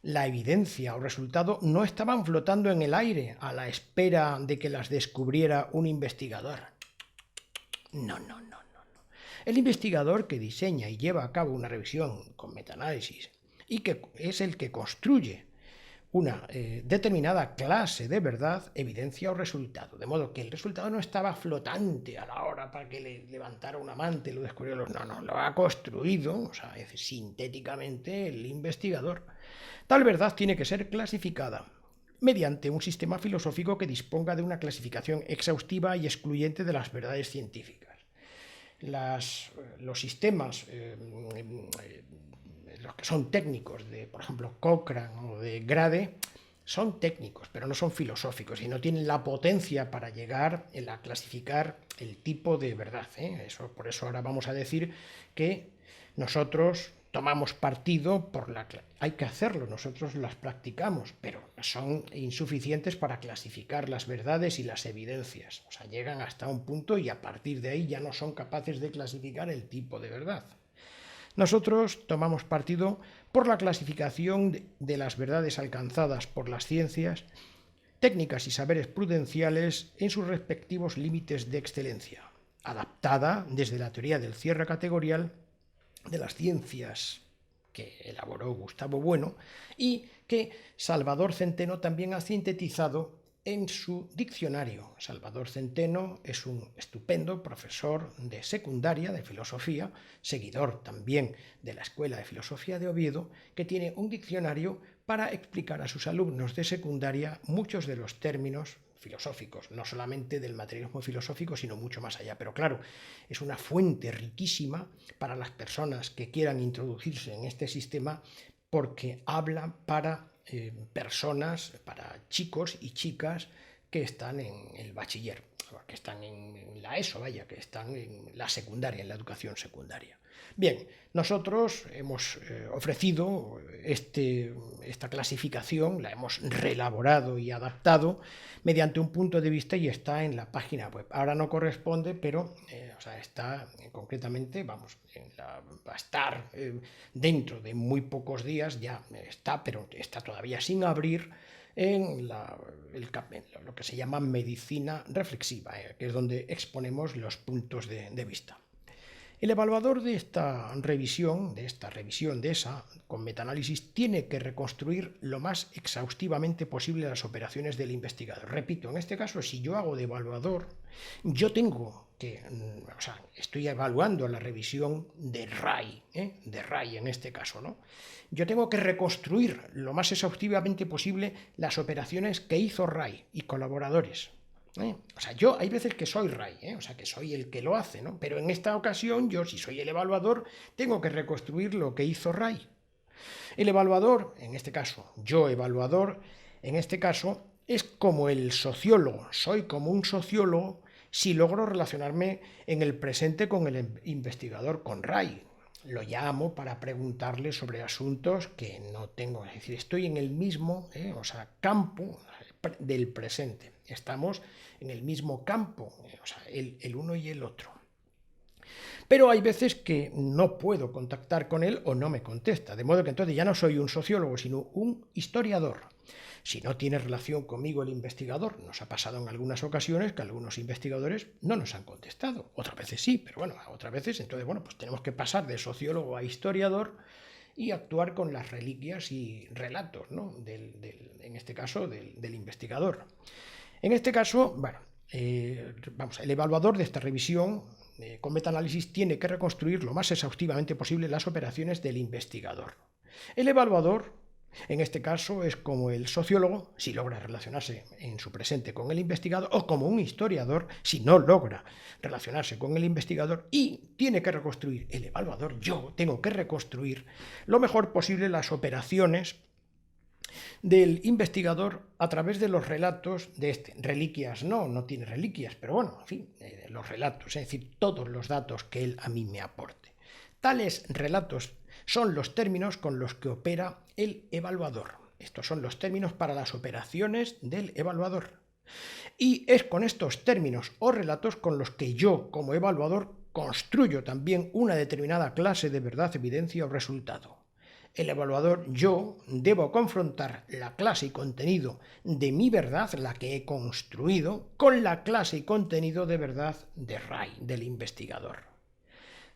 la evidencia o resultado no estaban flotando en el aire a la espera de que las descubriera un investigador. No. El investigador que diseña y lleva a cabo una revisión con metaanálisis y que es el que construye una determinada clase de verdad, evidencia o resultado. De modo que el resultado no estaba flotante a la hora para que le levantara un amante y lo descubriera. No, lo ha construido, o sea, sintéticamente el investigador. Tal verdad tiene que ser clasificada mediante un sistema filosófico que disponga de una clasificación exhaustiva y excluyente de las verdades científicas. Los sistemas, los que son técnicos, de por ejemplo Cochrane o de Grade, son técnicos, pero no son filosóficos y no tienen la potencia para llegar a clasificar el tipo de verdad. Por eso ahora vamos a decir que nosotros tomamos partido por la... Hay que hacerlo, nosotros las practicamos, pero son insuficientes para clasificar las verdades y las evidencias. O sea, llegan hasta un punto y a partir de ahí ya no son capaces de clasificar el tipo de verdad. Nosotros tomamos partido por la clasificación de las verdades alcanzadas por las ciencias, técnicas y saberes prudenciales en sus respectivos límites de excelencia, adaptada desde la teoría del cierre categorial de las ciencias que elaboró Gustavo Bueno y que Salvador Centeno también ha sintetizado en su diccionario. Salvador Centeno es un estupendo profesor de secundaria de filosofía, seguidor también de la Escuela de Filosofía de Oviedo, que tiene un diccionario para explicar a sus alumnos de secundaria muchos de los términos filosóficos, no solamente del materialismo filosófico, sino mucho más allá. Pero claro, es una fuente riquísima para las personas que quieran introducirse en este sistema porque habla para personas, para chicos y chicas que están en el bachiller, que están en la ESO, que están en la secundaria, en la educación secundaria. Bien, nosotros hemos ofrecido esta clasificación, la hemos reelaborado y adaptado mediante un punto de vista y está en la página web. Ahora no corresponde, pero está concretamente, va a estar dentro de muy pocos días, ya está, pero está todavía sin abrir, en lo que se llama medicina reflexiva, que es donde exponemos los puntos de vista. El evaluador de esta revisión, con metaanálisis, tiene que reconstruir lo más exhaustivamente posible las operaciones del investigador. Repito, en este caso, si yo hago de evaluador, yo tengo que, estoy evaluando la revisión de Ray, en este caso, ¿no? Yo tengo que reconstruir lo más exhaustivamente posible las operaciones que hizo Ray y colaboradores. Yo hay veces que soy Ray, que soy el que lo hace, ¿no? Pero en esta ocasión yo, si soy el evaluador, tengo que reconstruir lo que hizo Ray. El evaluador, en este caso, yo evaluador, en este caso, es como el sociólogo. Soy como un sociólogo si logro relacionarme en el presente con el investigador, con Ray. Lo llamo para preguntarle sobre asuntos que no tengo. Es decir, estoy en el mismo campo del presente. Estamos en el mismo campo, el uno y el otro. Pero hay veces que no puedo contactar con él o no me contesta, de modo que entonces ya no soy un sociólogo, sino un historiador. Si no tiene relación conmigo el investigador, nos ha pasado en algunas ocasiones que algunos investigadores no nos han contestado. Otras veces sí, pero otras veces entonces, pues tenemos que pasar de sociólogo a historiador y actuar con las reliquias y relatos, ¿no? En este caso, del investigador. En este caso, el evaluador de esta revisión con metaanálisis tiene que reconstruir lo más exhaustivamente posible las operaciones del investigador. El evaluador, en este caso, es como el sociólogo, si logra relacionarse en su presente con el investigador, o como un historiador, si no logra relacionarse con el investigador, y tiene que reconstruir el evaluador, yo tengo que reconstruir lo mejor posible las operaciones del investigador a través de los relatos de este. Reliquias no tiene reliquias, pero en fin, los relatos, es decir, todos los datos que él a mí me aporte. Tales relatos son los términos con los que opera el evaluador. Estos son los términos para las operaciones del evaluador. Y es con estos términos o relatos con los que yo, como evaluador, construyo también una determinada clase de verdad, evidencia o resultado. El evaluador, yo, debo confrontar la clase y contenido de mi verdad, la que he construido, con la clase y contenido de verdad de Ray, del investigador.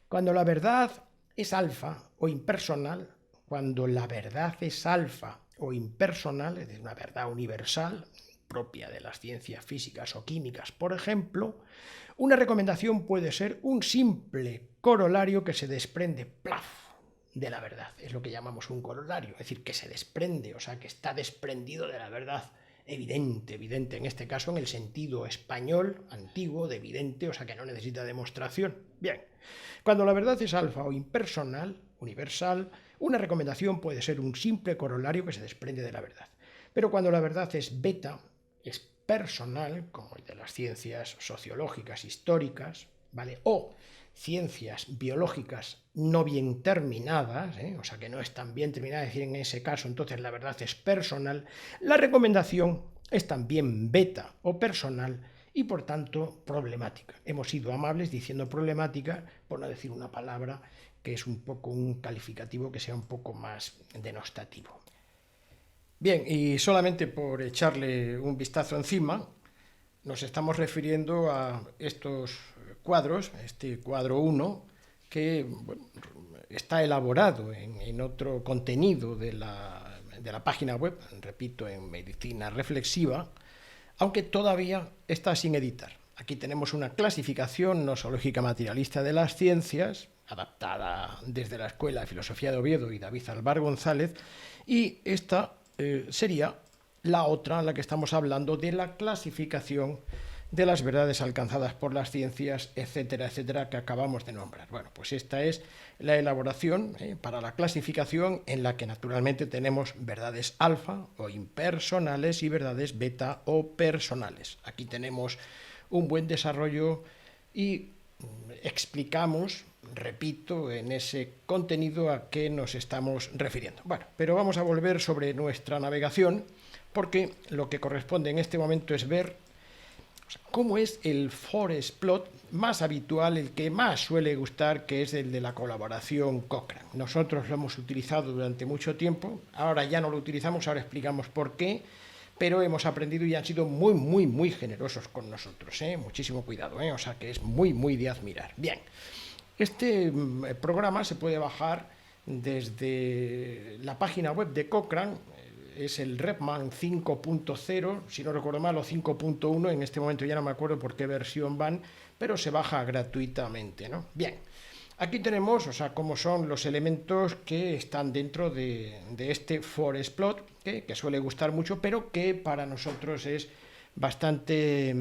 Cuando la verdad es alfa o impersonal, cuando la verdad es alfa o impersonal, es decir, una verdad universal, propia de las ciencias físicas o químicas, por ejemplo, una recomendación puede ser un simple corolario que se desprende, ¡plaf!, de la verdad. Es lo que llamamos un corolario, es decir, que se desprende, o sea, que está desprendido de la verdad evidente, en este caso en el sentido español antiguo de evidente, o sea, que no necesita demostración. Bien, cuando la verdad es alfa o impersonal, universal, una recomendación puede ser un simple corolario que se desprende de la verdad. Pero cuando la verdad es beta, es personal, como el de las ciencias sociológicas, históricas, ¿vale? O ciencias biológicas no bien terminadas, o sea que no están bien terminadas, es decir, en ese caso entonces la verdad es personal, la recomendación es también beta o personal y por tanto problemática. Hemos sido amables diciendo problemática por no decir una palabra que es un poco un calificativo que sea un poco más denostativo. Bien, y solamente por echarle un vistazo encima, nos estamos refiriendo a estos cuadros, este cuadro 1, que bueno, está elaborado en otro contenido de la página web, repito, en Medicina Reflexiva, aunque todavía está sin editar. Aquí tenemos una clasificación nosológica materialista de las ciencias, adaptada desde la Escuela de Filosofía de Oviedo y David Alvar González, y esta sería la otra, en la que estamos hablando de la clasificación de las verdades alcanzadas por las ciencias, etcétera, etcétera, que acabamos de nombrar. Bueno, pues esta es la elaboración para la clasificación en la que naturalmente tenemos verdades alfa o impersonales y verdades beta o personales. Aquí tenemos un buen desarrollo y explicamos, repito, en ese contenido a qué nos estamos refiriendo. Bueno, pero vamos a volver sobre nuestra navegación porque lo que corresponde en este momento es ver cómo es el forest plot más habitual, el que más suele gustar, que es el de la colaboración Cochrane. Nosotros lo hemos utilizado durante mucho tiempo, ahora ya no lo utilizamos, ahora explicamos por qué, pero hemos aprendido y han sido muy generosos con nosotros, muchísimo cuidado, o sea que es muy de admirar. Bien, este programa se puede bajar desde la página web de Cochrane, es el Repman 5.0, si no recuerdo mal, o 5.1, en este momento ya no me acuerdo por qué versión van, pero se baja gratuitamente, ¿no? Bien, aquí tenemos, o sea, cómo son los elementos que están dentro de este forest plot, que suele gustar mucho, pero que para nosotros es bastante,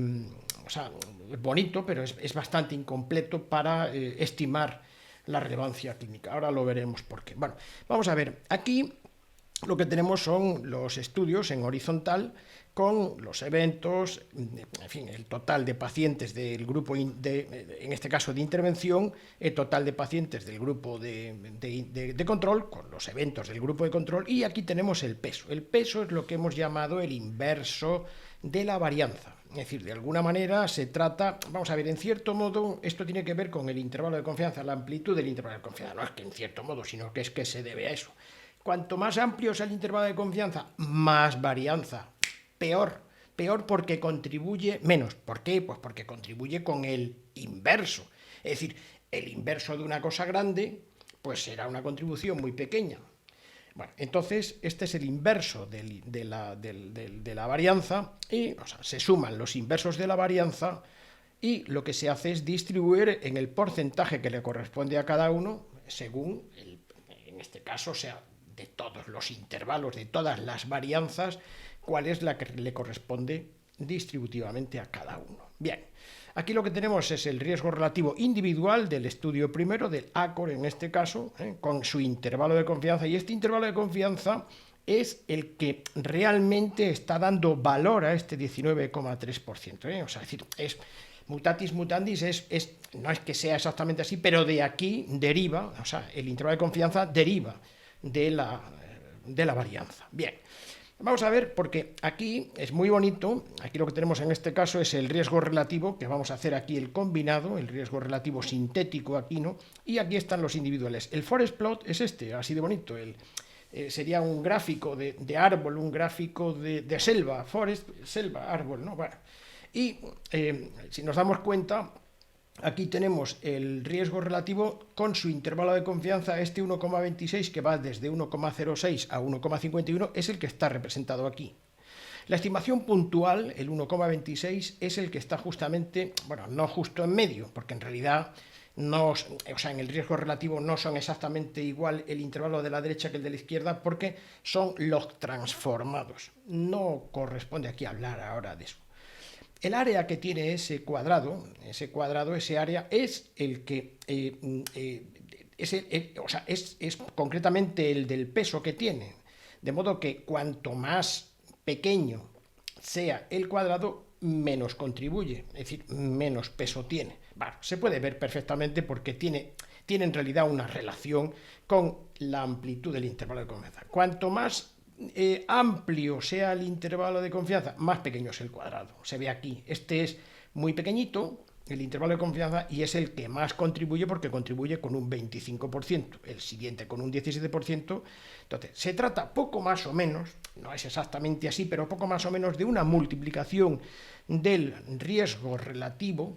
o sea, bonito, pero es bastante incompleto para estimar la relevancia clínica. Ahora lo veremos por qué. Bueno, vamos a ver, aquí lo que tenemos son los estudios en horizontal con los eventos, en fin, el total de pacientes del grupo, en este caso de intervención, el total de pacientes del grupo de control, con los eventos del grupo de control, y aquí tenemos el peso. El peso es lo que hemos llamado el inverso de la varianza. Es decir, de alguna manera se trata, vamos a ver, en cierto modo, esto tiene que ver con el intervalo de confianza, la amplitud del intervalo de confianza. No es que en cierto modo, sino que es que se debe a eso. Cuanto más amplio sea el intervalo de confianza, más varianza. Peor porque contribuye menos. ¿Por qué? Pues porque contribuye con el inverso. Es decir, el inverso de una cosa grande, pues será una contribución muy pequeña. Bueno, entonces este es el inverso de la varianza y, o sea, se suman los inversos de la varianza y lo que se hace es distribuir en el porcentaje que le corresponde a cada uno según, en este caso, o sea, de todos los intervalos, de todas las varianzas, cuál es la que le corresponde distributivamente a cada uno. Bien, aquí lo que tenemos es el riesgo relativo individual del estudio primero, del ACOR en este caso, con su intervalo de confianza, y este intervalo de confianza es el que realmente está dando valor a este 19,3%. O sea, es decir, es mutatis mutandis, no es que sea exactamente así, pero de aquí deriva, o sea, el intervalo de confianza deriva de la varianza. Bien, Vamos a ver, porque aquí es muy bonito, aquí lo que tenemos en este caso es el riesgo relativo, que vamos a hacer aquí el combinado, el riesgo relativo sintético aquí, ¿no? Y aquí están los individuales. El forest plot es este, así de bonito, sería un gráfico de árbol, un gráfico de selva, forest, selva, árbol, ¿no? Bueno, y si nos damos cuenta, aquí tenemos el riesgo relativo con su intervalo de confianza, este 1,26 que va desde 1,06 a 1,51 es el que está representado aquí. La estimación puntual, el 1,26, es el que está justamente, bueno, no justo en medio, porque en realidad no, o sea, en el riesgo relativo no son exactamente igual el intervalo de la derecha que el de la izquierda, porque son log transformados. No corresponde aquí hablar ahora de eso. El área que tiene ese cuadrado, ese área, es el que es concretamente el del peso que tiene. De modo que cuanto más pequeño sea el cuadrado, menos contribuye, es decir, menos peso tiene. Bueno, se puede ver perfectamente porque tiene en realidad una relación con la amplitud del intervalo de confianza. Cuanto más amplio sea el intervalo de confianza, más pequeño es el cuadrado. Se ve aquí, este es muy pequeñito, el intervalo de confianza, y es el que más contribuye porque contribuye con un 25%, el siguiente con un 17%. Entonces, se trata poco más o menos, no es exactamente así, pero poco más o menos de una multiplicación del riesgo relativo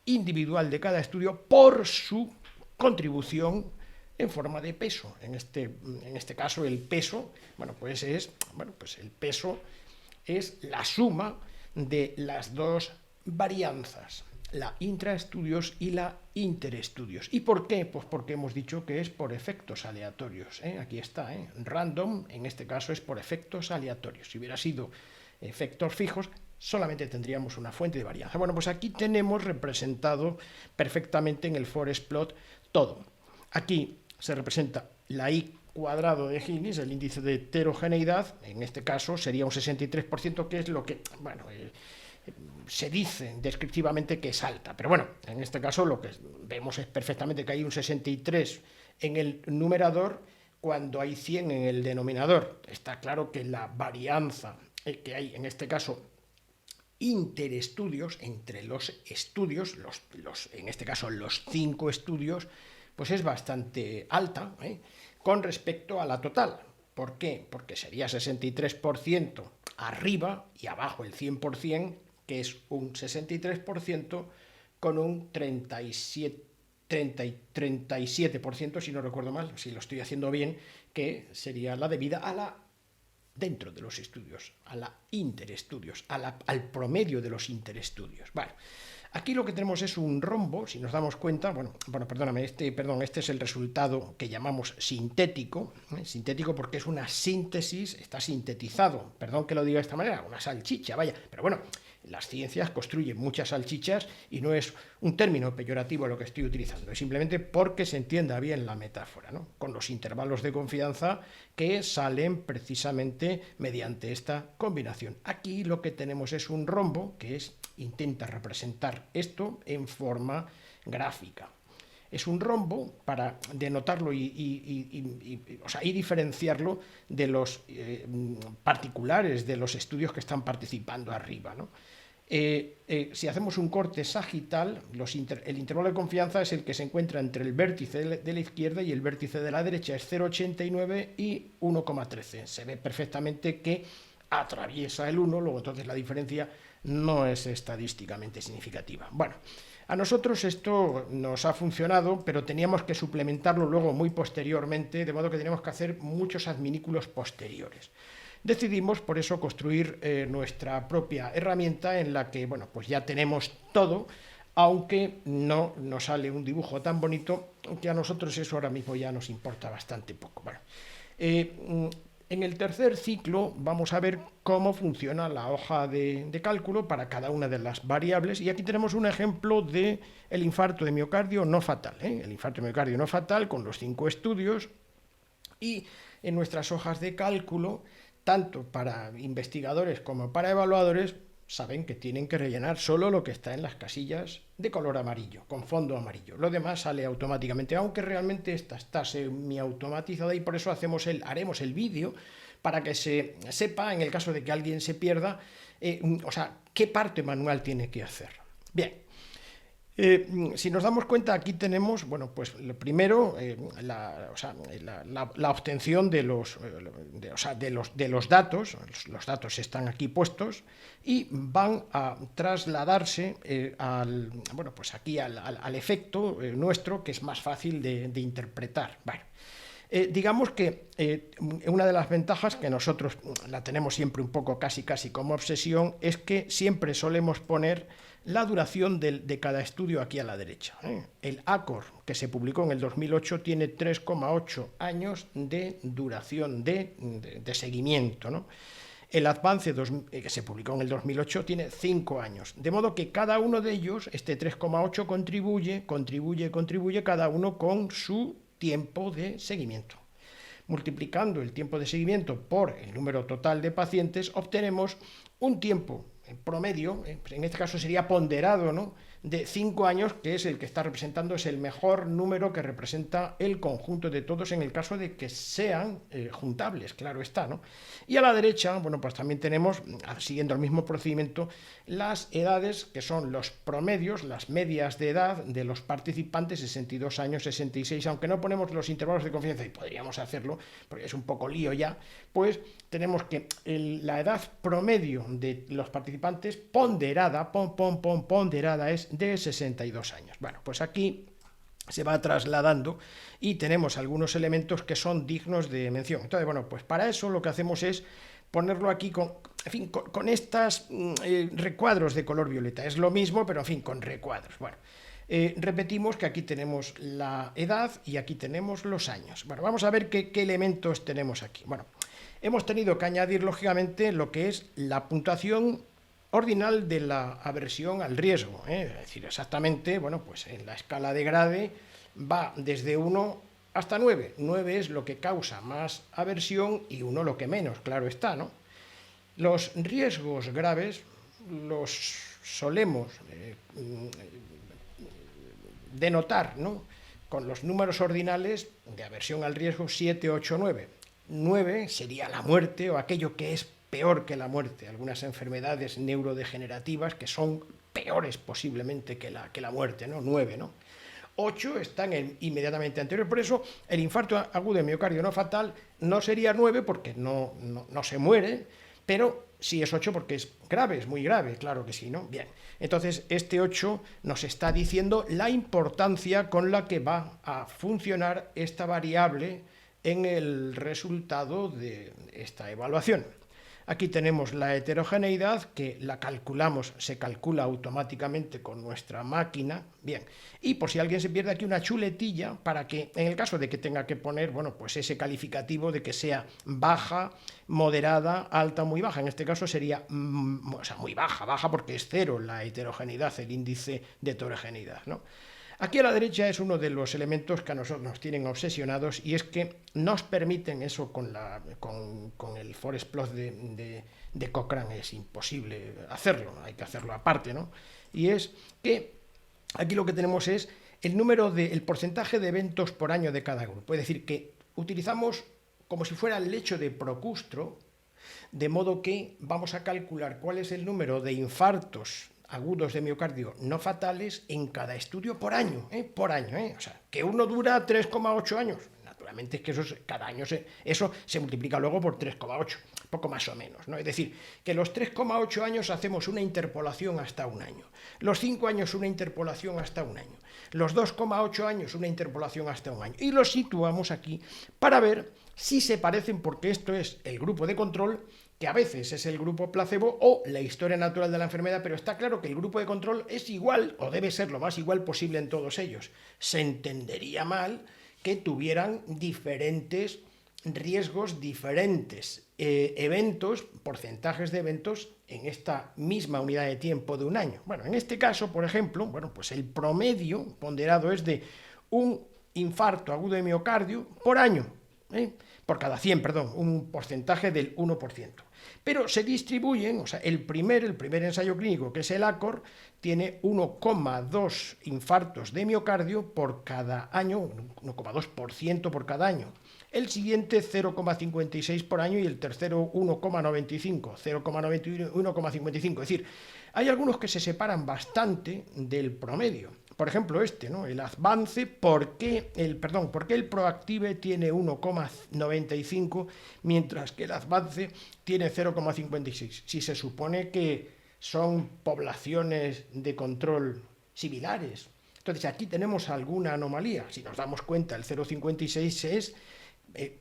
individual de cada estudio por su contribución en forma de peso. En este caso, el peso, pues el peso es la suma de las dos varianzas, la intraestudios y la interestudios. ¿Y por qué? Pues porque hemos dicho que es por efectos aleatorios. Aquí está, random, en este caso es por efectos aleatorios. Si hubiera sido efectos fijos, solamente tendríamos una fuente de varianza. Bueno, pues aquí tenemos representado perfectamente en el forest plot todo. Aquí se representa la I cuadrado de Gini, el índice de heterogeneidad, en este caso sería un 63%, que es lo que, se dice descriptivamente que es alta, pero bueno, en este caso lo que vemos es perfectamente que hay un 63 en el numerador cuando hay 100 en el denominador. Está claro que la varianza que hay en este caso interestudios, entre los estudios, en este caso los 5 estudios, pues es bastante alta con respecto a la total. ¿Por qué? Porque sería 63% arriba y abajo el 100%, que es un 63% con un 37%, si no recuerdo mal, si lo estoy haciendo bien, que sería la debida a la dentro de los estudios, a la interestudios, al promedio de los interestudios. Bueno, aquí lo que tenemos es un rombo, si nos damos cuenta, este es el resultado que llamamos sintético, sintético porque es una síntesis, está sintetizado, perdón que lo diga de esta manera, una salchicha, vaya, pero bueno, las ciencias construyen muchas salchichas y no es un término peyorativo lo que estoy utilizando, es simplemente porque se entienda bien la metáfora, ¿no? Con los intervalos de confianza que salen precisamente mediante esta combinación. Aquí lo que tenemos es un rombo que intenta representar esto en forma gráfica. Es un rombo para denotarlo y diferenciarlo de los particulares de los estudios que están participando arriba, ¿no? Si hacemos un corte sagital, el intervalo de confianza es el que se encuentra entre el vértice de la izquierda y el vértice de la derecha, es 0,89 y 1,13. Se ve perfectamente que atraviesa el 1, luego entonces la diferencia no es estadísticamente significativa. Bueno, a nosotros esto nos ha funcionado, pero teníamos que suplementarlo luego muy posteriormente, de modo que teníamos que hacer muchos adminículos posteriores. Decidimos por eso construir nuestra propia herramienta en la que, pues ya tenemos todo, aunque no nos sale un dibujo tan bonito, que a nosotros eso ahora mismo ya nos importa bastante poco. Bueno, en el tercer ciclo vamos a ver cómo funciona la hoja de cálculo para cada una de las variables, y aquí tenemos un ejemplo del infarto de miocardio no fatal, el infarto de miocardio no fatal con los 5 estudios, y en nuestras hojas de cálculo, tanto para investigadores como para evaluadores, saben que tienen que rellenar solo lo que está en las casillas de color amarillo, con fondo amarillo. Lo demás sale automáticamente, aunque realmente esta está semi-automatizada, y por eso haremos el vídeo para que se sepa, en el caso de que alguien se pierda, o sea, qué parte manual tiene que hacer. Bien. Si nos damos cuenta, aquí tenemos, bueno, pues lo primero, la obtención de los datos. Los datos están aquí puestos y van a trasladarse bueno, pues aquí al efecto nuestro, que es más fácil de interpretar. Bueno, digamos que una de las ventajas, que nosotros la tenemos siempre un poco casi como obsesión, es que siempre solemos poner la duración de cada estudio aquí a la derecha. El ACOR, que se publicó en el 2008, tiene 3,8 años de duración de seguimiento, ¿no? El Advance, que se publicó en el 2008, tiene 5 años. De modo que cada uno de ellos, este 3,8, contribuye cada uno con su tiempo de seguimiento. Multiplicando el tiempo de seguimiento por el número total de pacientes, obtenemos un tiempo promedio, en este caso sería ponderado, ¿no?, de 5 años, que es el que está representando, es el mejor número que representa el conjunto de todos en el caso de que sean juntables, claro está, ¿no? Y a la derecha, bueno, pues también tenemos, siguiendo el mismo procedimiento, las edades, que son los promedios, las medias de edad de los participantes, 62 años, 66, aunque no ponemos los intervalos de confianza, y podríamos hacerlo, porque es un poco lío ya, pues tenemos que la edad promedio de los participantes ponderada, ponderada, es de 62 años. Bueno, pues aquí se va trasladando y tenemos algunos elementos que son dignos de mención. Entonces, bueno, pues para eso lo que hacemos es ponerlo aquí con estos recuadros de color violeta. Es lo mismo, pero en fin, con recuadros. Bueno, repetimos que aquí tenemos la edad y aquí tenemos los años. Bueno, vamos a ver qué elementos tenemos aquí. Bueno, hemos tenido que añadir, lógicamente, lo que es la puntuación ordinal de la aversión al riesgo, Es decir, exactamente, bueno, pues en la escala de Grade va desde 1 hasta 9. 9 es lo que causa más aversión y 1 lo que menos, claro está, ¿no? Los riesgos graves los solemos denotar, ¿no?, con los números ordinales de aversión al riesgo 7, 8, 9. 9 sería la muerte o aquello que es peor que la muerte, algunas enfermedades neurodegenerativas que son peores posiblemente que la muerte, ¿no? 9, ¿no? 8 están inmediatamente anterior, por eso el infarto agudo de miocardio no fatal no sería 9 porque no se muere, pero sí es 8 porque es grave, es muy grave, claro que sí, ¿no? Bien, entonces este 8 nos está diciendo la importancia con la que va a funcionar esta variable en el resultado de esta evaluación. Aquí tenemos la heterogeneidad, que la calculamos, se calcula automáticamente con nuestra máquina. Bien, y por si alguien se pierde, aquí una chuletilla para que, en el caso de que tenga que poner, bueno, pues ese calificativo de que sea baja, moderada, alta, muy baja. En este caso sería, o sea, muy baja porque es 0 la heterogeneidad, el índice de heterogeneidad, ¿no? Aquí a la derecha es uno de los elementos que a nosotros nos tienen obsesionados, y es que nos permiten eso con el forest plot de Cochrane. Es imposible hacerlo, hay que hacerlo aparte, ¿no? Y es que aquí lo que tenemos es el porcentaje de eventos por año de cada grupo. Es decir, que utilizamos como si fuera el lecho de Procustro, de modo que vamos a calcular cuál es el número de infartos agudos de miocardio no fatales en cada estudio por año, O sea, que uno dura 3,8 años. Naturalmente es que cada año eso se multiplica luego por 3,8, poco más o menos, ¿no? Es decir, que los 3,8 años hacemos una interpolación hasta un año, los 5 años una interpolación hasta un año, los 2,8 años una interpolación hasta un año, y los situamos aquí para ver si se parecen, porque esto es el grupo de control, que a veces es el grupo placebo o la historia natural de la enfermedad, pero está claro que el grupo de control es igual, o debe ser lo más igual posible en todos ellos. Se entendería mal que tuvieran diferentes riesgos, diferentes eventos, porcentajes de eventos en esta misma unidad de tiempo de un año. Bueno, en este caso, por ejemplo, bueno, pues el promedio ponderado es de un infarto agudo de miocardio por año, por cada 100, perdón, un porcentaje del 1%. Pero se distribuyen, o sea, el primer ensayo clínico, que es el ACOR, tiene 1,2 infartos de miocardio por cada año, 1,2% por cada año. El siguiente 0,56 por año y el tercero 1,95, 0,91, 1,55. Es decir, hay algunos que se separan bastante del promedio. Por ejemplo, ¿no? El Advance, ¿por qué el Proactive tiene 1,95 mientras que el Advance tiene 0,56? Si se supone que son poblaciones de control similares. Entonces aquí tenemos alguna anomalía. Si nos damos cuenta, el 0,56 es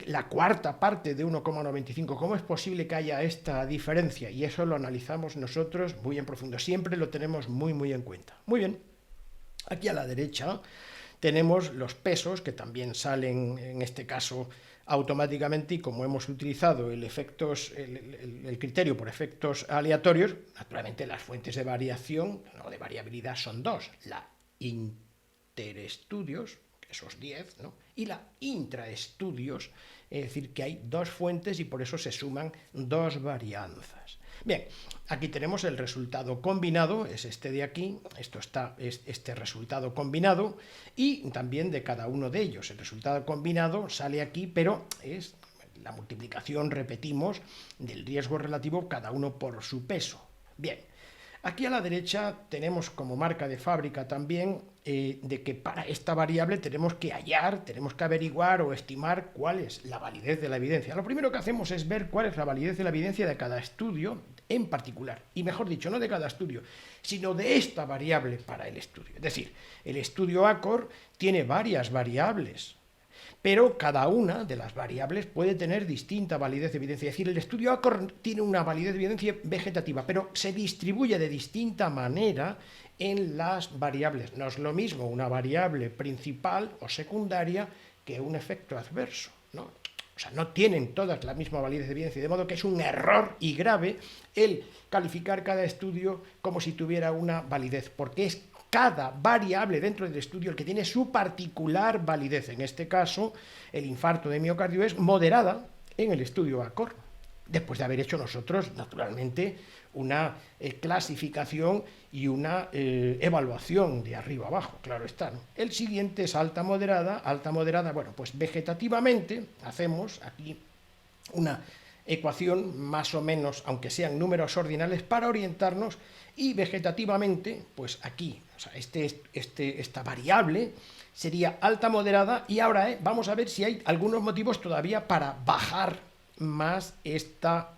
la cuarta parte de 1,95. ¿Cómo es posible que haya esta diferencia? Y eso lo analizamos nosotros muy en profundo. Siempre lo tenemos muy en cuenta. Muy bien. Aquí a la derecha tenemos los pesos que también salen, en este caso, automáticamente, y como hemos utilizado el criterio por efectos aleatorios, naturalmente las fuentes de variación o de variabilidad son dos: la interestudios, esos 10, ¿no? Y la intraestudios, es decir, que hay dos fuentes y por eso se suman dos varianzas. Bien, aquí tenemos el resultado combinado, es este de aquí, es este resultado combinado, y también de cada uno de ellos. El resultado combinado sale aquí, pero es la multiplicación, repetimos, del riesgo relativo, cada uno por su peso. Bien, aquí a la derecha tenemos como marca de fábrica también de que para esta variable tenemos que averiguar o estimar cuál es la validez de la evidencia. Lo primero que hacemos es ver cuál es la validez de la evidencia de cada estudio en particular, y mejor dicho, no de cada estudio, sino de esta variable para el estudio. Es decir, el estudio ACOR tiene varias variables, pero cada una de las variables puede tener distinta validez de evidencia. Es decir, el estudio ACOR tiene una validez de evidencia vegetativa, pero se distribuye de distinta manera en las variables. No es lo mismo una variable principal o secundaria que un efecto adverso, ¿no? O sea, no tienen todas la misma validez de evidencia, de modo que es un error y grave el calificar cada estudio como si tuviera una validez, porque es cada variable dentro del estudio el que tiene su particular validez. En este caso, el infarto de miocardio es moderada en el estudio ACOR, después de haber hecho nosotros, naturalmente, una clasificación y una evaluación de arriba abajo, claro está, ¿no? El siguiente es alta moderada, bueno, pues vegetativamente hacemos aquí una ecuación más o menos, aunque sean números ordinales, para orientarnos, y vegetativamente, pues aquí, o sea, esta variable sería alta moderada, y ahora vamos a ver si hay algunos motivos todavía para bajar más esta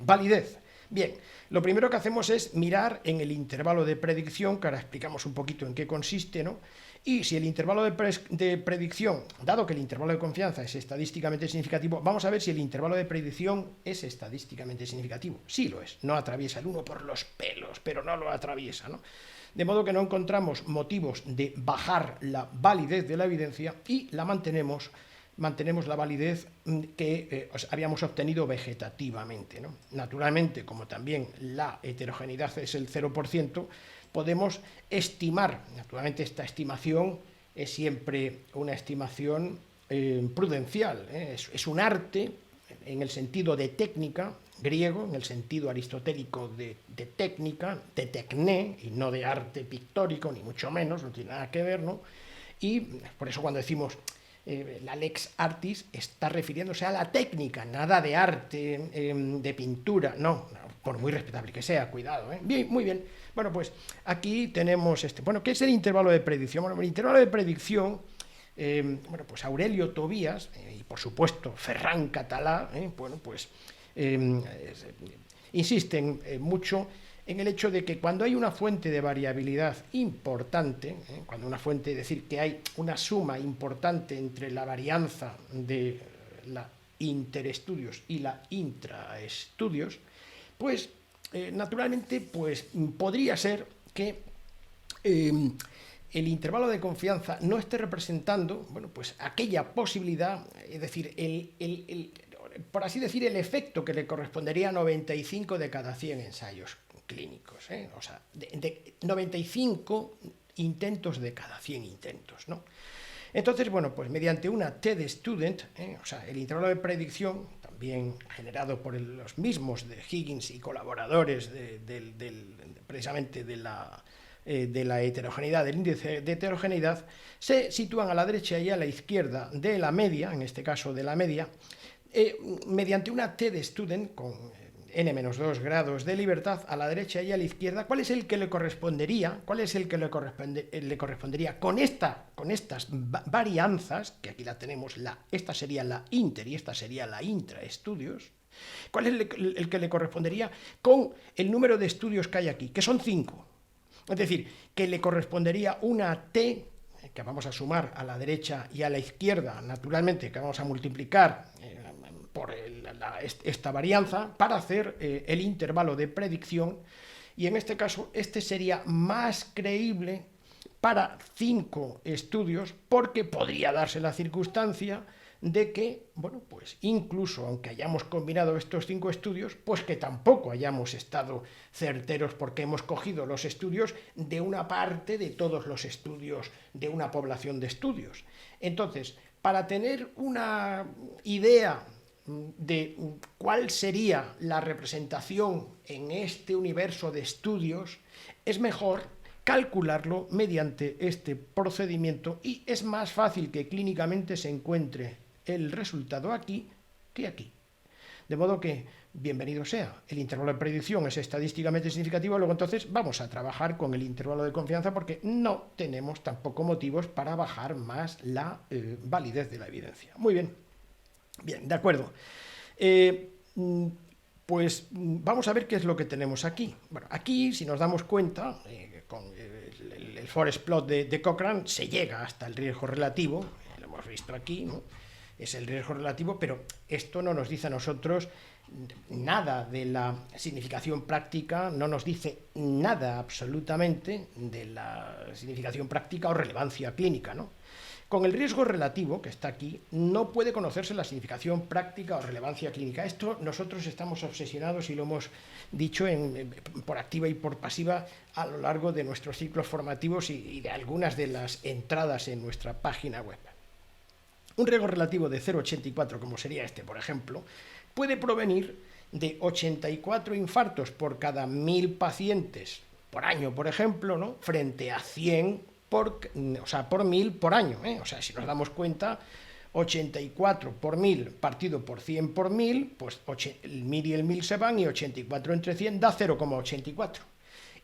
validez. Bien, lo primero que hacemos es mirar en el intervalo de predicción, que ahora explicamos un poquito en qué consiste, ¿no? Y si el intervalo de predicción, dado que el intervalo de confianza es estadísticamente significativo, vamos a ver si el intervalo de predicción es estadísticamente significativo. Sí lo es, no atraviesa el 1 por los pelos, pero no lo atraviesa, ¿no? De modo que no encontramos motivos de bajar la validez de la evidencia y la mantenemos la validez que habíamos obtenido vegetativamente, ¿no? Naturalmente, como también la heterogeneidad es el 0%, podemos estimar, naturalmente esta estimación es siempre una estimación prudencial, es un arte en el sentido de técnica, griego, en el sentido aristotélico de técnica, de tecné, y no de arte pictórico, ni mucho menos, no tiene nada que ver, ¿no? Y por eso cuando decimos la lex artis está refiriéndose a la técnica, nada de arte, de pintura, no, por muy respetable que sea, cuidado, ¿eh? Bien, muy bien. Bueno, pues aquí tenemos ¿qué es el intervalo de predicción? Bueno, el intervalo de predicción, pues Aurelio Tobías, y por supuesto Ferran Català, insisten mucho en el hecho de que cuando hay una fuente de variabilidad importante, cuando una fuente, es decir, que hay una suma importante entre la varianza de la interestudios y la intraestudios, pues naturalmente pues, podría ser que el intervalo de confianza no esté representando, bueno, pues aquella posibilidad, es decir, por así decir, el efecto que le correspondería a 95 de cada 100 ensayos clínicos, o sea, de 95 intentos de cada 100 intentos, ¿no? Entonces, bueno, pues mediante una TED Student, o sea, el intervalo de predicción, también generado por los mismos de Higgins y colaboradores precisamente de la heterogeneidad, del índice de heterogeneidad, se sitúan a la derecha y a la izquierda de la media, en este caso de la media, mediante una T de student con n-2 grados de libertad a la derecha y a la izquierda. ¿Cuál es el que le correspondería? ¿Cuál es el que le correspondería con estas varianzas? Que aquí la tenemos, esta sería la inter y esta sería la intra-estudios. ¿Cuál es el que le correspondería con el número de estudios que hay aquí? Que son 5. Es decir, que le correspondería una T que vamos a sumar a la derecha y a la izquierda, naturalmente, que vamos a multiplicar por esta varianza para hacer el intervalo de predicción, y en este caso este sería más creíble para 5 estudios, porque podría darse la circunstancia de que, bueno, pues incluso aunque hayamos combinado estos 5 estudios, pues que tampoco hayamos estado certeros porque hemos cogido los estudios de una parte de todos los estudios de una población de estudios. Entonces, para tener una idea de cuál sería la representación en este universo de estudios, es mejor calcularlo mediante este procedimiento, y es más fácil que clínicamente se encuentre el resultado aquí que aquí. De modo que, bienvenido sea, el intervalo de predicción es estadísticamente significativo, luego entonces vamos a trabajar con el intervalo de confianza porque no tenemos tampoco motivos para bajar más la validez de la evidencia. Muy bien. Bien, de acuerdo. Pues vamos a ver qué es lo que tenemos aquí. Bueno, aquí, si nos damos cuenta, con el forest plot de Cochrane se llega hasta el riesgo relativo, lo hemos visto aquí, ¿no? Es el riesgo relativo, pero esto no nos dice a nosotros nada de la significación práctica, no nos dice nada absolutamente de la significación práctica o relevancia clínica, ¿no? Con el riesgo relativo, que está aquí, no puede conocerse la significación práctica o relevancia clínica. Esto nosotros estamos obsesionados y lo hemos dicho por activa y por pasiva a lo largo de nuestros ciclos formativos y de algunas de las entradas en nuestra página web. Un riesgo relativo de 0,84, como sería este, por ejemplo, puede provenir de 84 infartos por cada 1000 pacientes por año, por ejemplo, ¿no? Frente a 100 por 1000 por año, ¿eh? O sea, si nos damos cuenta, 84 por 1000 partido por 100 por 1000, pues el 1000 y el 1000 se van y 84 entre 100 da 0,84.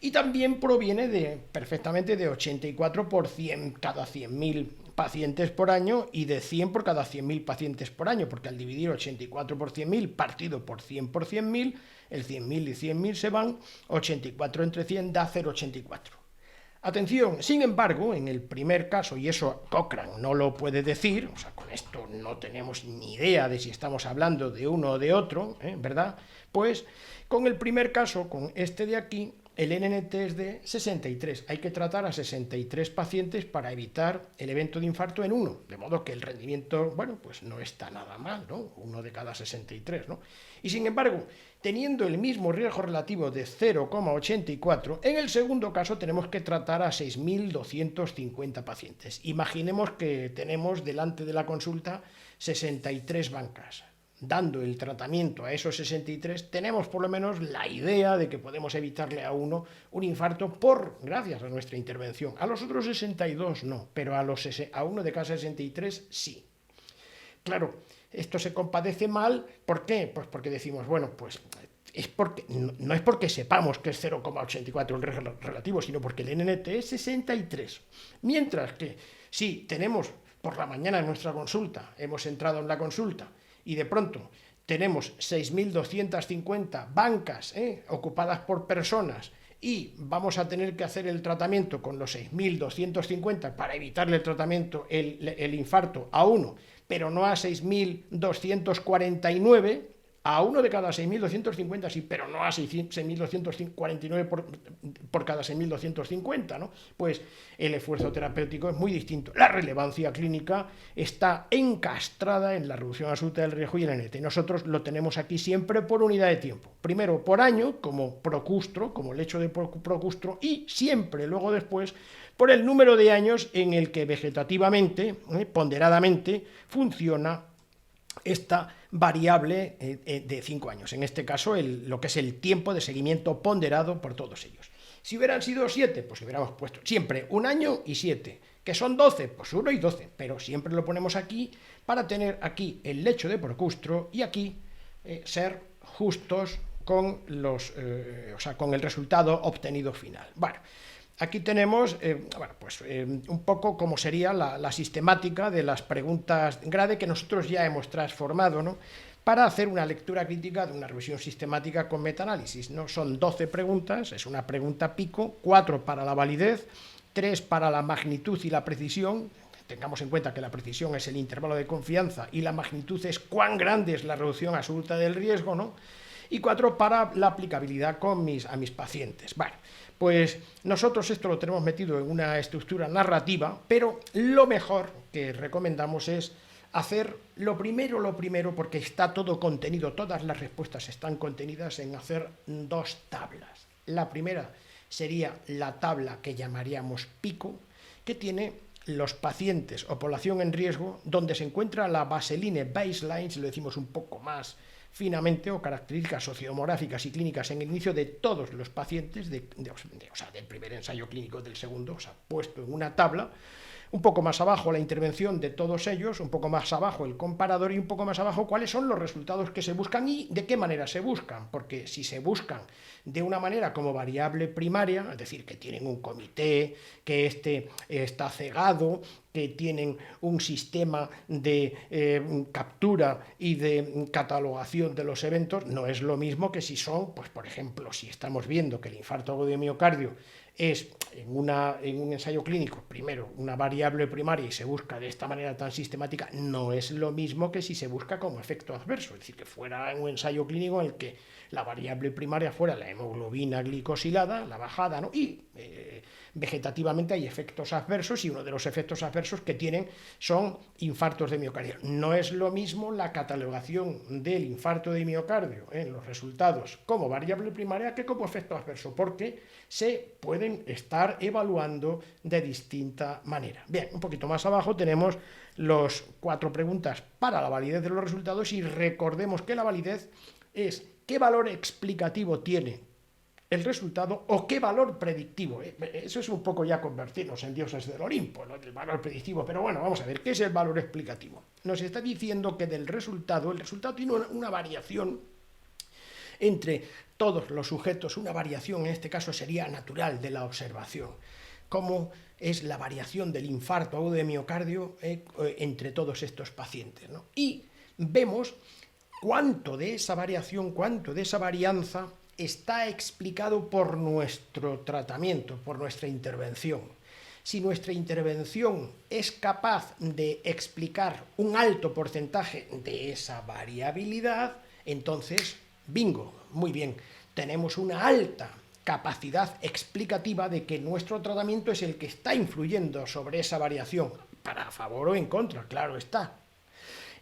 Y también proviene perfectamente de 84 por 100 cada 100.000 pacientes por año y de 100 por cada 100.000 pacientes por año, porque al dividir 84 por 100.000 partido por 100 por 100.000, el 100.000 y 100.000 se van, 84 entre 100 da 0,84. Atención, sin embargo, en el primer caso, y eso Cochrane no lo puede decir, o sea, con esto no tenemos ni idea de si estamos hablando de uno o de otro, ¿verdad? Pues con el primer caso, con este de aquí, el NNT es de 63. Hay que tratar a 63 pacientes para evitar el evento de infarto en uno, de modo que el rendimiento, bueno, pues no está nada mal, ¿no? Uno de cada 63, ¿no? Y sin embargo, teniendo el mismo riesgo relativo de 0,84, en el segundo caso tenemos que tratar a 6.250 pacientes. Imaginemos que tenemos delante de la consulta 63 bancas. Dando el tratamiento a esos 63, tenemos por lo menos la idea de que podemos evitarle a uno un infarto gracias a nuestra intervención. A los otros 62 no, pero a uno de cada 63 sí. Claro, esto se compadece mal. ¿Por qué? Pues porque decimos, bueno, pues no es porque sepamos que es 0,84 el riesgo relativo, sino porque el NNT es 63. Mientras que si tenemos por la mañana en nuestra consulta, hemos entrado en la consulta, y de pronto tenemos 6.250 bancas ocupadas por personas y vamos a tener que hacer el tratamiento con los 6.250 para evitarle el tratamiento, el infarto a uno, pero no a 6.249, a uno de cada 6.250 sí, pero no a 6.249 por cada 6.250, ¿no? Pues el esfuerzo terapéutico es muy distinto. La relevancia clínica está encastrada en la reducción absoluta del riesgo y el NT. Nosotros lo tenemos aquí siempre por unidad de tiempo. Primero por año, como procustro, como el hecho de procustro, y siempre luego después por el número de años en el que vegetativamente, ponderadamente, funciona esta variable de 5 años. En este caso, lo que es el tiempo de seguimiento ponderado por todos ellos. Si hubieran sido 7, pues hubiéramos puesto siempre 1 año y 7. ¿Que son 12? Pues 1 y 12. Pero siempre lo ponemos aquí para tener aquí el lecho de Procustro y aquí ser justos con, con el resultado obtenido final. Bueno, aquí tenemos un poco cómo sería la sistemática de las preguntas grade que nosotros ya hemos transformado, ¿no?, para hacer una lectura crítica de una revisión sistemática con metaanálisis, ¿no? Son 12 preguntas, es una pregunta pico, 4 para la validez, 3 para la magnitud y la precisión. Tengamos en cuenta que la precisión es el intervalo de confianza y la magnitud es cuán grande es la reducción absoluta del riesgo, ¿no? Y 4 para la aplicabilidad a mis pacientes. Bueno, pues nosotros esto lo tenemos metido en una estructura narrativa, pero lo mejor que recomendamos es hacer lo primero, porque está todo contenido, todas las respuestas están contenidas en hacer 2 tablas. La primera sería la tabla que llamaríamos pico, que tiene los pacientes o población en riesgo, donde se encuentra la baseline baseline, si lo decimos un poco más finamente, o características sociodemográficas y clínicas en el inicio de todos los pacientes, del primer ensayo clínico, del segundo, puesto en una tabla. Un poco más abajo la intervención de todos ellos, un poco más abajo el comparador y un poco más abajo cuáles son los resultados que se buscan y de qué manera se buscan, porque si se buscan de una manera como variable primaria, es decir, que tienen un comité, que está cegado, que tienen un sistema de captura y de catalogación de los eventos, no es lo mismo que si son, pues por ejemplo, si estamos viendo que el infarto agudo de miocardio es en un ensayo clínico, primero, una variable primaria y se busca de esta manera tan sistemática, no es lo mismo que si se busca como efecto adverso, es decir, que fuera un ensayo clínico en el que la variable primaria fuera la hemoglobina glicosilada, la bajada, ¿no? Y vegetativamente hay efectos adversos y uno de los efectos adversos que tienen son infartos de miocardio. No es lo mismo la catalogación del infarto de miocardio en los resultados como variable primaria que como efecto adverso, porque se pueden estar evaluando de distinta manera. Bien, un poquito más abajo tenemos los 4 preguntas para la validez de los resultados y recordemos que la validez es qué valor explicativo tiene el resultado o qué valor predictivo. Eso es un poco ya convertirnos en dioses del Olimpo, ¿no?, del valor predictivo, pero bueno, vamos a ver, ¿qué es el valor explicativo? Nos está diciendo que el resultado tiene una variación entre todos los sujetos, una variación en este caso sería natural de la observación, como es la variación del infarto agudo de miocardio entre todos estos pacientes, ¿no? Y vemos cuánto de esa variación, cuánto de esa varianza está explicado por nuestro tratamiento, por nuestra intervención. Si nuestra intervención es capaz de explicar un alto porcentaje de esa variabilidad, entonces, bingo, muy bien, tenemos una alta capacidad explicativa de que nuestro tratamiento es el que está influyendo sobre esa variación, para favor o en contra, claro está.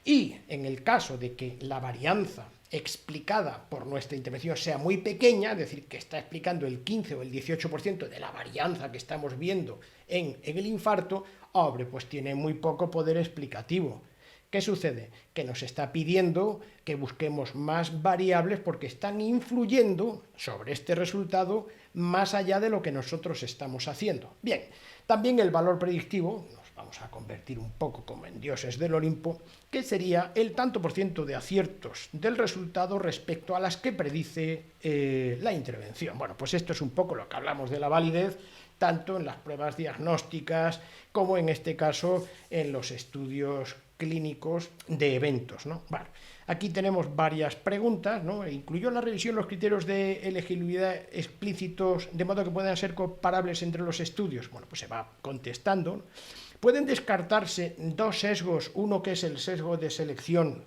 Y en el caso de que la varianza explicada por nuestra intervención sea muy pequeña, es decir, que está explicando el 15 o el 18% de la varianza que estamos viendo en el infarto, hombre, pues tiene muy poco poder explicativo. ¿Qué sucede? Que nos está pidiendo que busquemos más variables porque están influyendo sobre este resultado más allá de lo que nosotros estamos haciendo. Bien, también el valor predictivo, vamos a convertir un poco como en dioses del Olimpo, que sería el tanto por ciento de aciertos del resultado respecto a las que predice la intervención. Bueno, pues esto es un poco lo que hablamos de la validez, tanto en las pruebas diagnósticas como en este caso en los estudios clínicos de eventos, ¿no? Bueno, aquí tenemos varias preguntas, ¿no? ¿Incluyó la revisión los criterios de elegibilidad explícitos de modo que puedan ser comparables entre los estudios? Bueno, pues se va contestando, ¿no? Pueden descartarse 2 sesgos, uno que es el sesgo de selección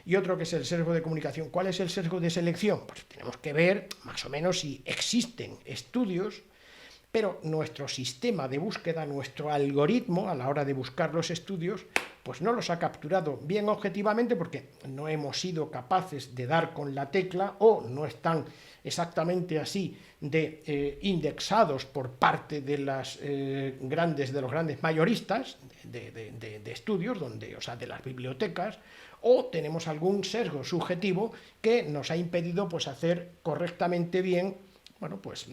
y otro que es el sesgo de comunicación. ¿Cuál es el sesgo de selección? Pues tenemos que ver más o menos si existen estudios, pero nuestro sistema de búsqueda, nuestro algoritmo a la hora de buscar los estudios, pues no los ha capturado bien objetivamente porque no hemos sido capaces de dar con la tecla o no están exactamente así de indexados por parte de los grandes mayoristas de estudios, de las bibliotecas, o tenemos algún sesgo subjetivo que nos ha impedido pues hacer correctamente bien. Bueno, pues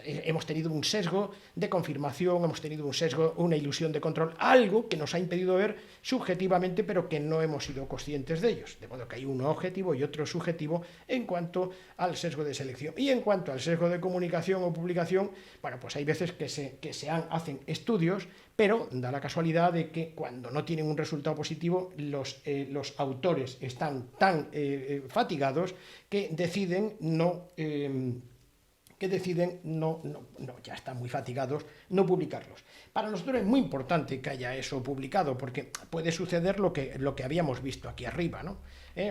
hemos tenido un sesgo de confirmación, hemos tenido un sesgo, una ilusión de control, algo que nos ha impedido ver subjetivamente, pero que no hemos sido conscientes de ellos. De modo que hay uno objetivo y otro subjetivo en cuanto al sesgo de selección. Y en cuanto al sesgo de comunicación o publicación, bueno, pues hay veces que hacen estudios, pero da la casualidad de que cuando no tienen un resultado positivo, los autores están tan fatigados que deciden ya están muy fatigados, no publicarlos. Para nosotros es muy importante que haya eso publicado, porque puede suceder lo que habíamos visto aquí arriba, ¿no?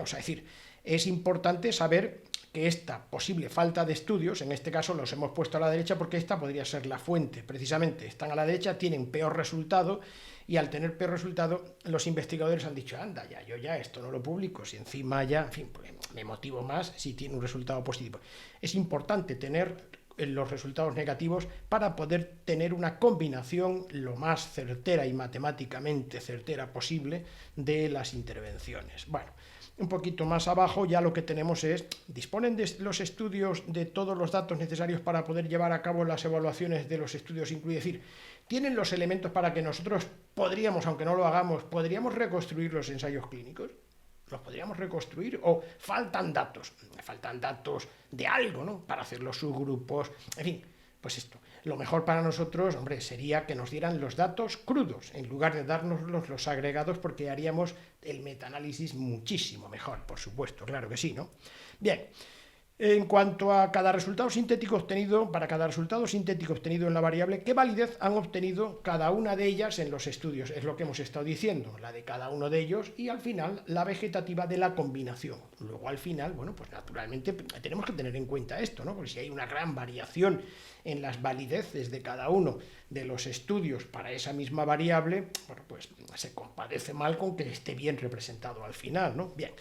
O sea, es decir, es importante saber que esta posible falta de estudios, en este caso los hemos puesto a la derecha porque esta podría ser la fuente, precisamente, están a la derecha, tienen peor resultado, y al tener peor resultado, los investigadores han dicho, anda, yo ya esto no lo publico, si encima ya, en fin, pues me motivo más si tiene un resultado positivo. Es importante tener los resultados negativos para poder tener una combinación lo más certera y matemáticamente certera posible de las intervenciones. Bueno, un poquito más abajo ya lo que tenemos es, disponen de los estudios de todos los datos necesarios para poder llevar a cabo las evaluaciones de los estudios incluidos, es decir, tienen los elementos para que nosotros podríamos, aunque no lo hagamos, podríamos reconstruir los ensayos clínicos. ¿Los podríamos reconstruir? ¿O faltan datos? Faltan datos de algo, ¿no? Para hacer los subgrupos, en fin, pues esto. Lo mejor para nosotros, hombre, sería que nos dieran los datos crudos, en lugar de darnos los agregados, porque haríamos el metaanálisis muchísimo mejor, por supuesto, claro que sí, ¿no? Bien. En cuanto a cada resultado sintético obtenido, para cada resultado sintético obtenido en la variable, ¿qué validez han obtenido cada una de ellas en los estudios? Es lo que hemos estado diciendo, la de cada uno de ellos, y al final la vegetativa de la combinación. Luego al final, bueno, pues naturalmente tenemos que tener en cuenta esto, ¿no? Porque si hay una gran variación en las valideces de cada uno de los estudios para esa misma variable, bueno, pues se compadece mal con que esté bien representado al final, ¿no? Bien.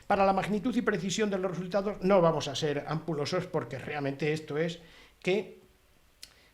Para la magnitud y precisión de los resultados no vamos a ser ampulosos, porque realmente esto es que,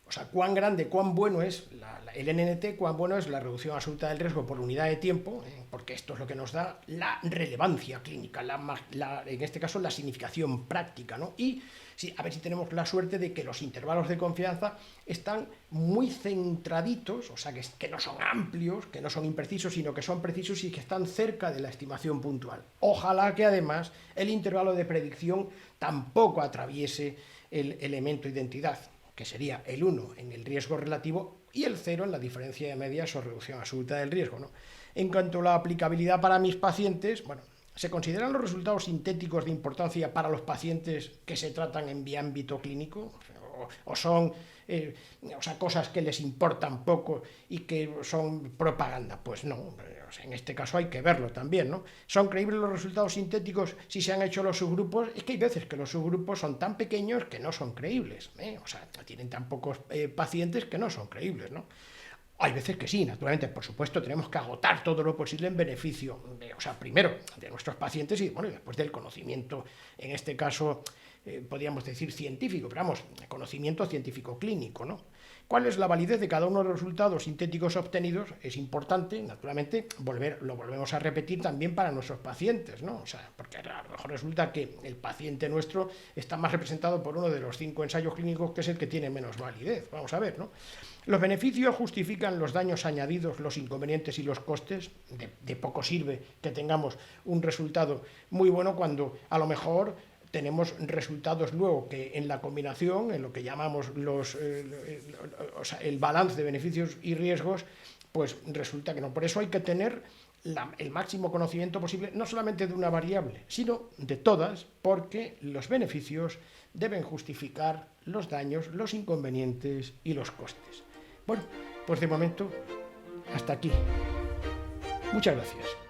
o sea, cuán grande, cuán bueno es el NNT, cuán bueno es la reducción absoluta del riesgo por unidad de tiempo, porque esto es lo que nos da la relevancia clínica, en este caso la significación práctica, ¿no? Y sí, a ver si tenemos la suerte de que los intervalos de confianza están muy centraditos, o sea, que no son amplios, que no son imprecisos, sino que son precisos y que están cerca de la estimación puntual. Ojalá que además el intervalo de predicción tampoco atraviese el elemento identidad, que sería el 1 en el riesgo relativo y el 0 en la diferencia de medias o reducción absoluta del riesgo, ¿no? En cuanto a la aplicabilidad para mis pacientes, bueno, ¿se consideran los resultados sintéticos de importancia para los pacientes que se tratan en ámbito clínico? ¿O son cosas que les importan poco y que son propaganda? Pues no, en este caso hay que verlo también, ¿no? ¿Son creíbles los resultados sintéticos si se han hecho los subgrupos? Es que hay veces que los subgrupos son tan pequeños que no son creíbles, o sea, tienen tan pocos pacientes que no son creíbles, ¿no? Hay veces que sí, naturalmente, por supuesto, tenemos que agotar todo lo posible en beneficio, primero de nuestros pacientes y, bueno, después del conocimiento, en este caso, podríamos decir científico, pero vamos, conocimiento científico clínico, ¿no? ¿Cuál es la validez de cada uno de los resultados sintéticos obtenidos? Es importante, naturalmente, lo volvemos a repetir también para nuestros pacientes, ¿no? O sea, porque a lo mejor resulta que el paciente nuestro está más representado por uno de los 5 ensayos clínicos, que es el que tiene menos validez. Vamos a ver, ¿no? Los beneficios justifican los daños añadidos, los inconvenientes y los costes. De poco sirve que tengamos un resultado muy bueno cuando a lo mejor tenemos resultados luego que en la combinación, en lo que llamamos el balance de beneficios y riesgos, pues resulta que no. Por eso hay que tener el máximo conocimiento posible, no solamente de una variable, sino de todas, porque los beneficios deben justificar los daños, los inconvenientes y los costes. Bueno, pues de momento, hasta aquí. Muchas gracias.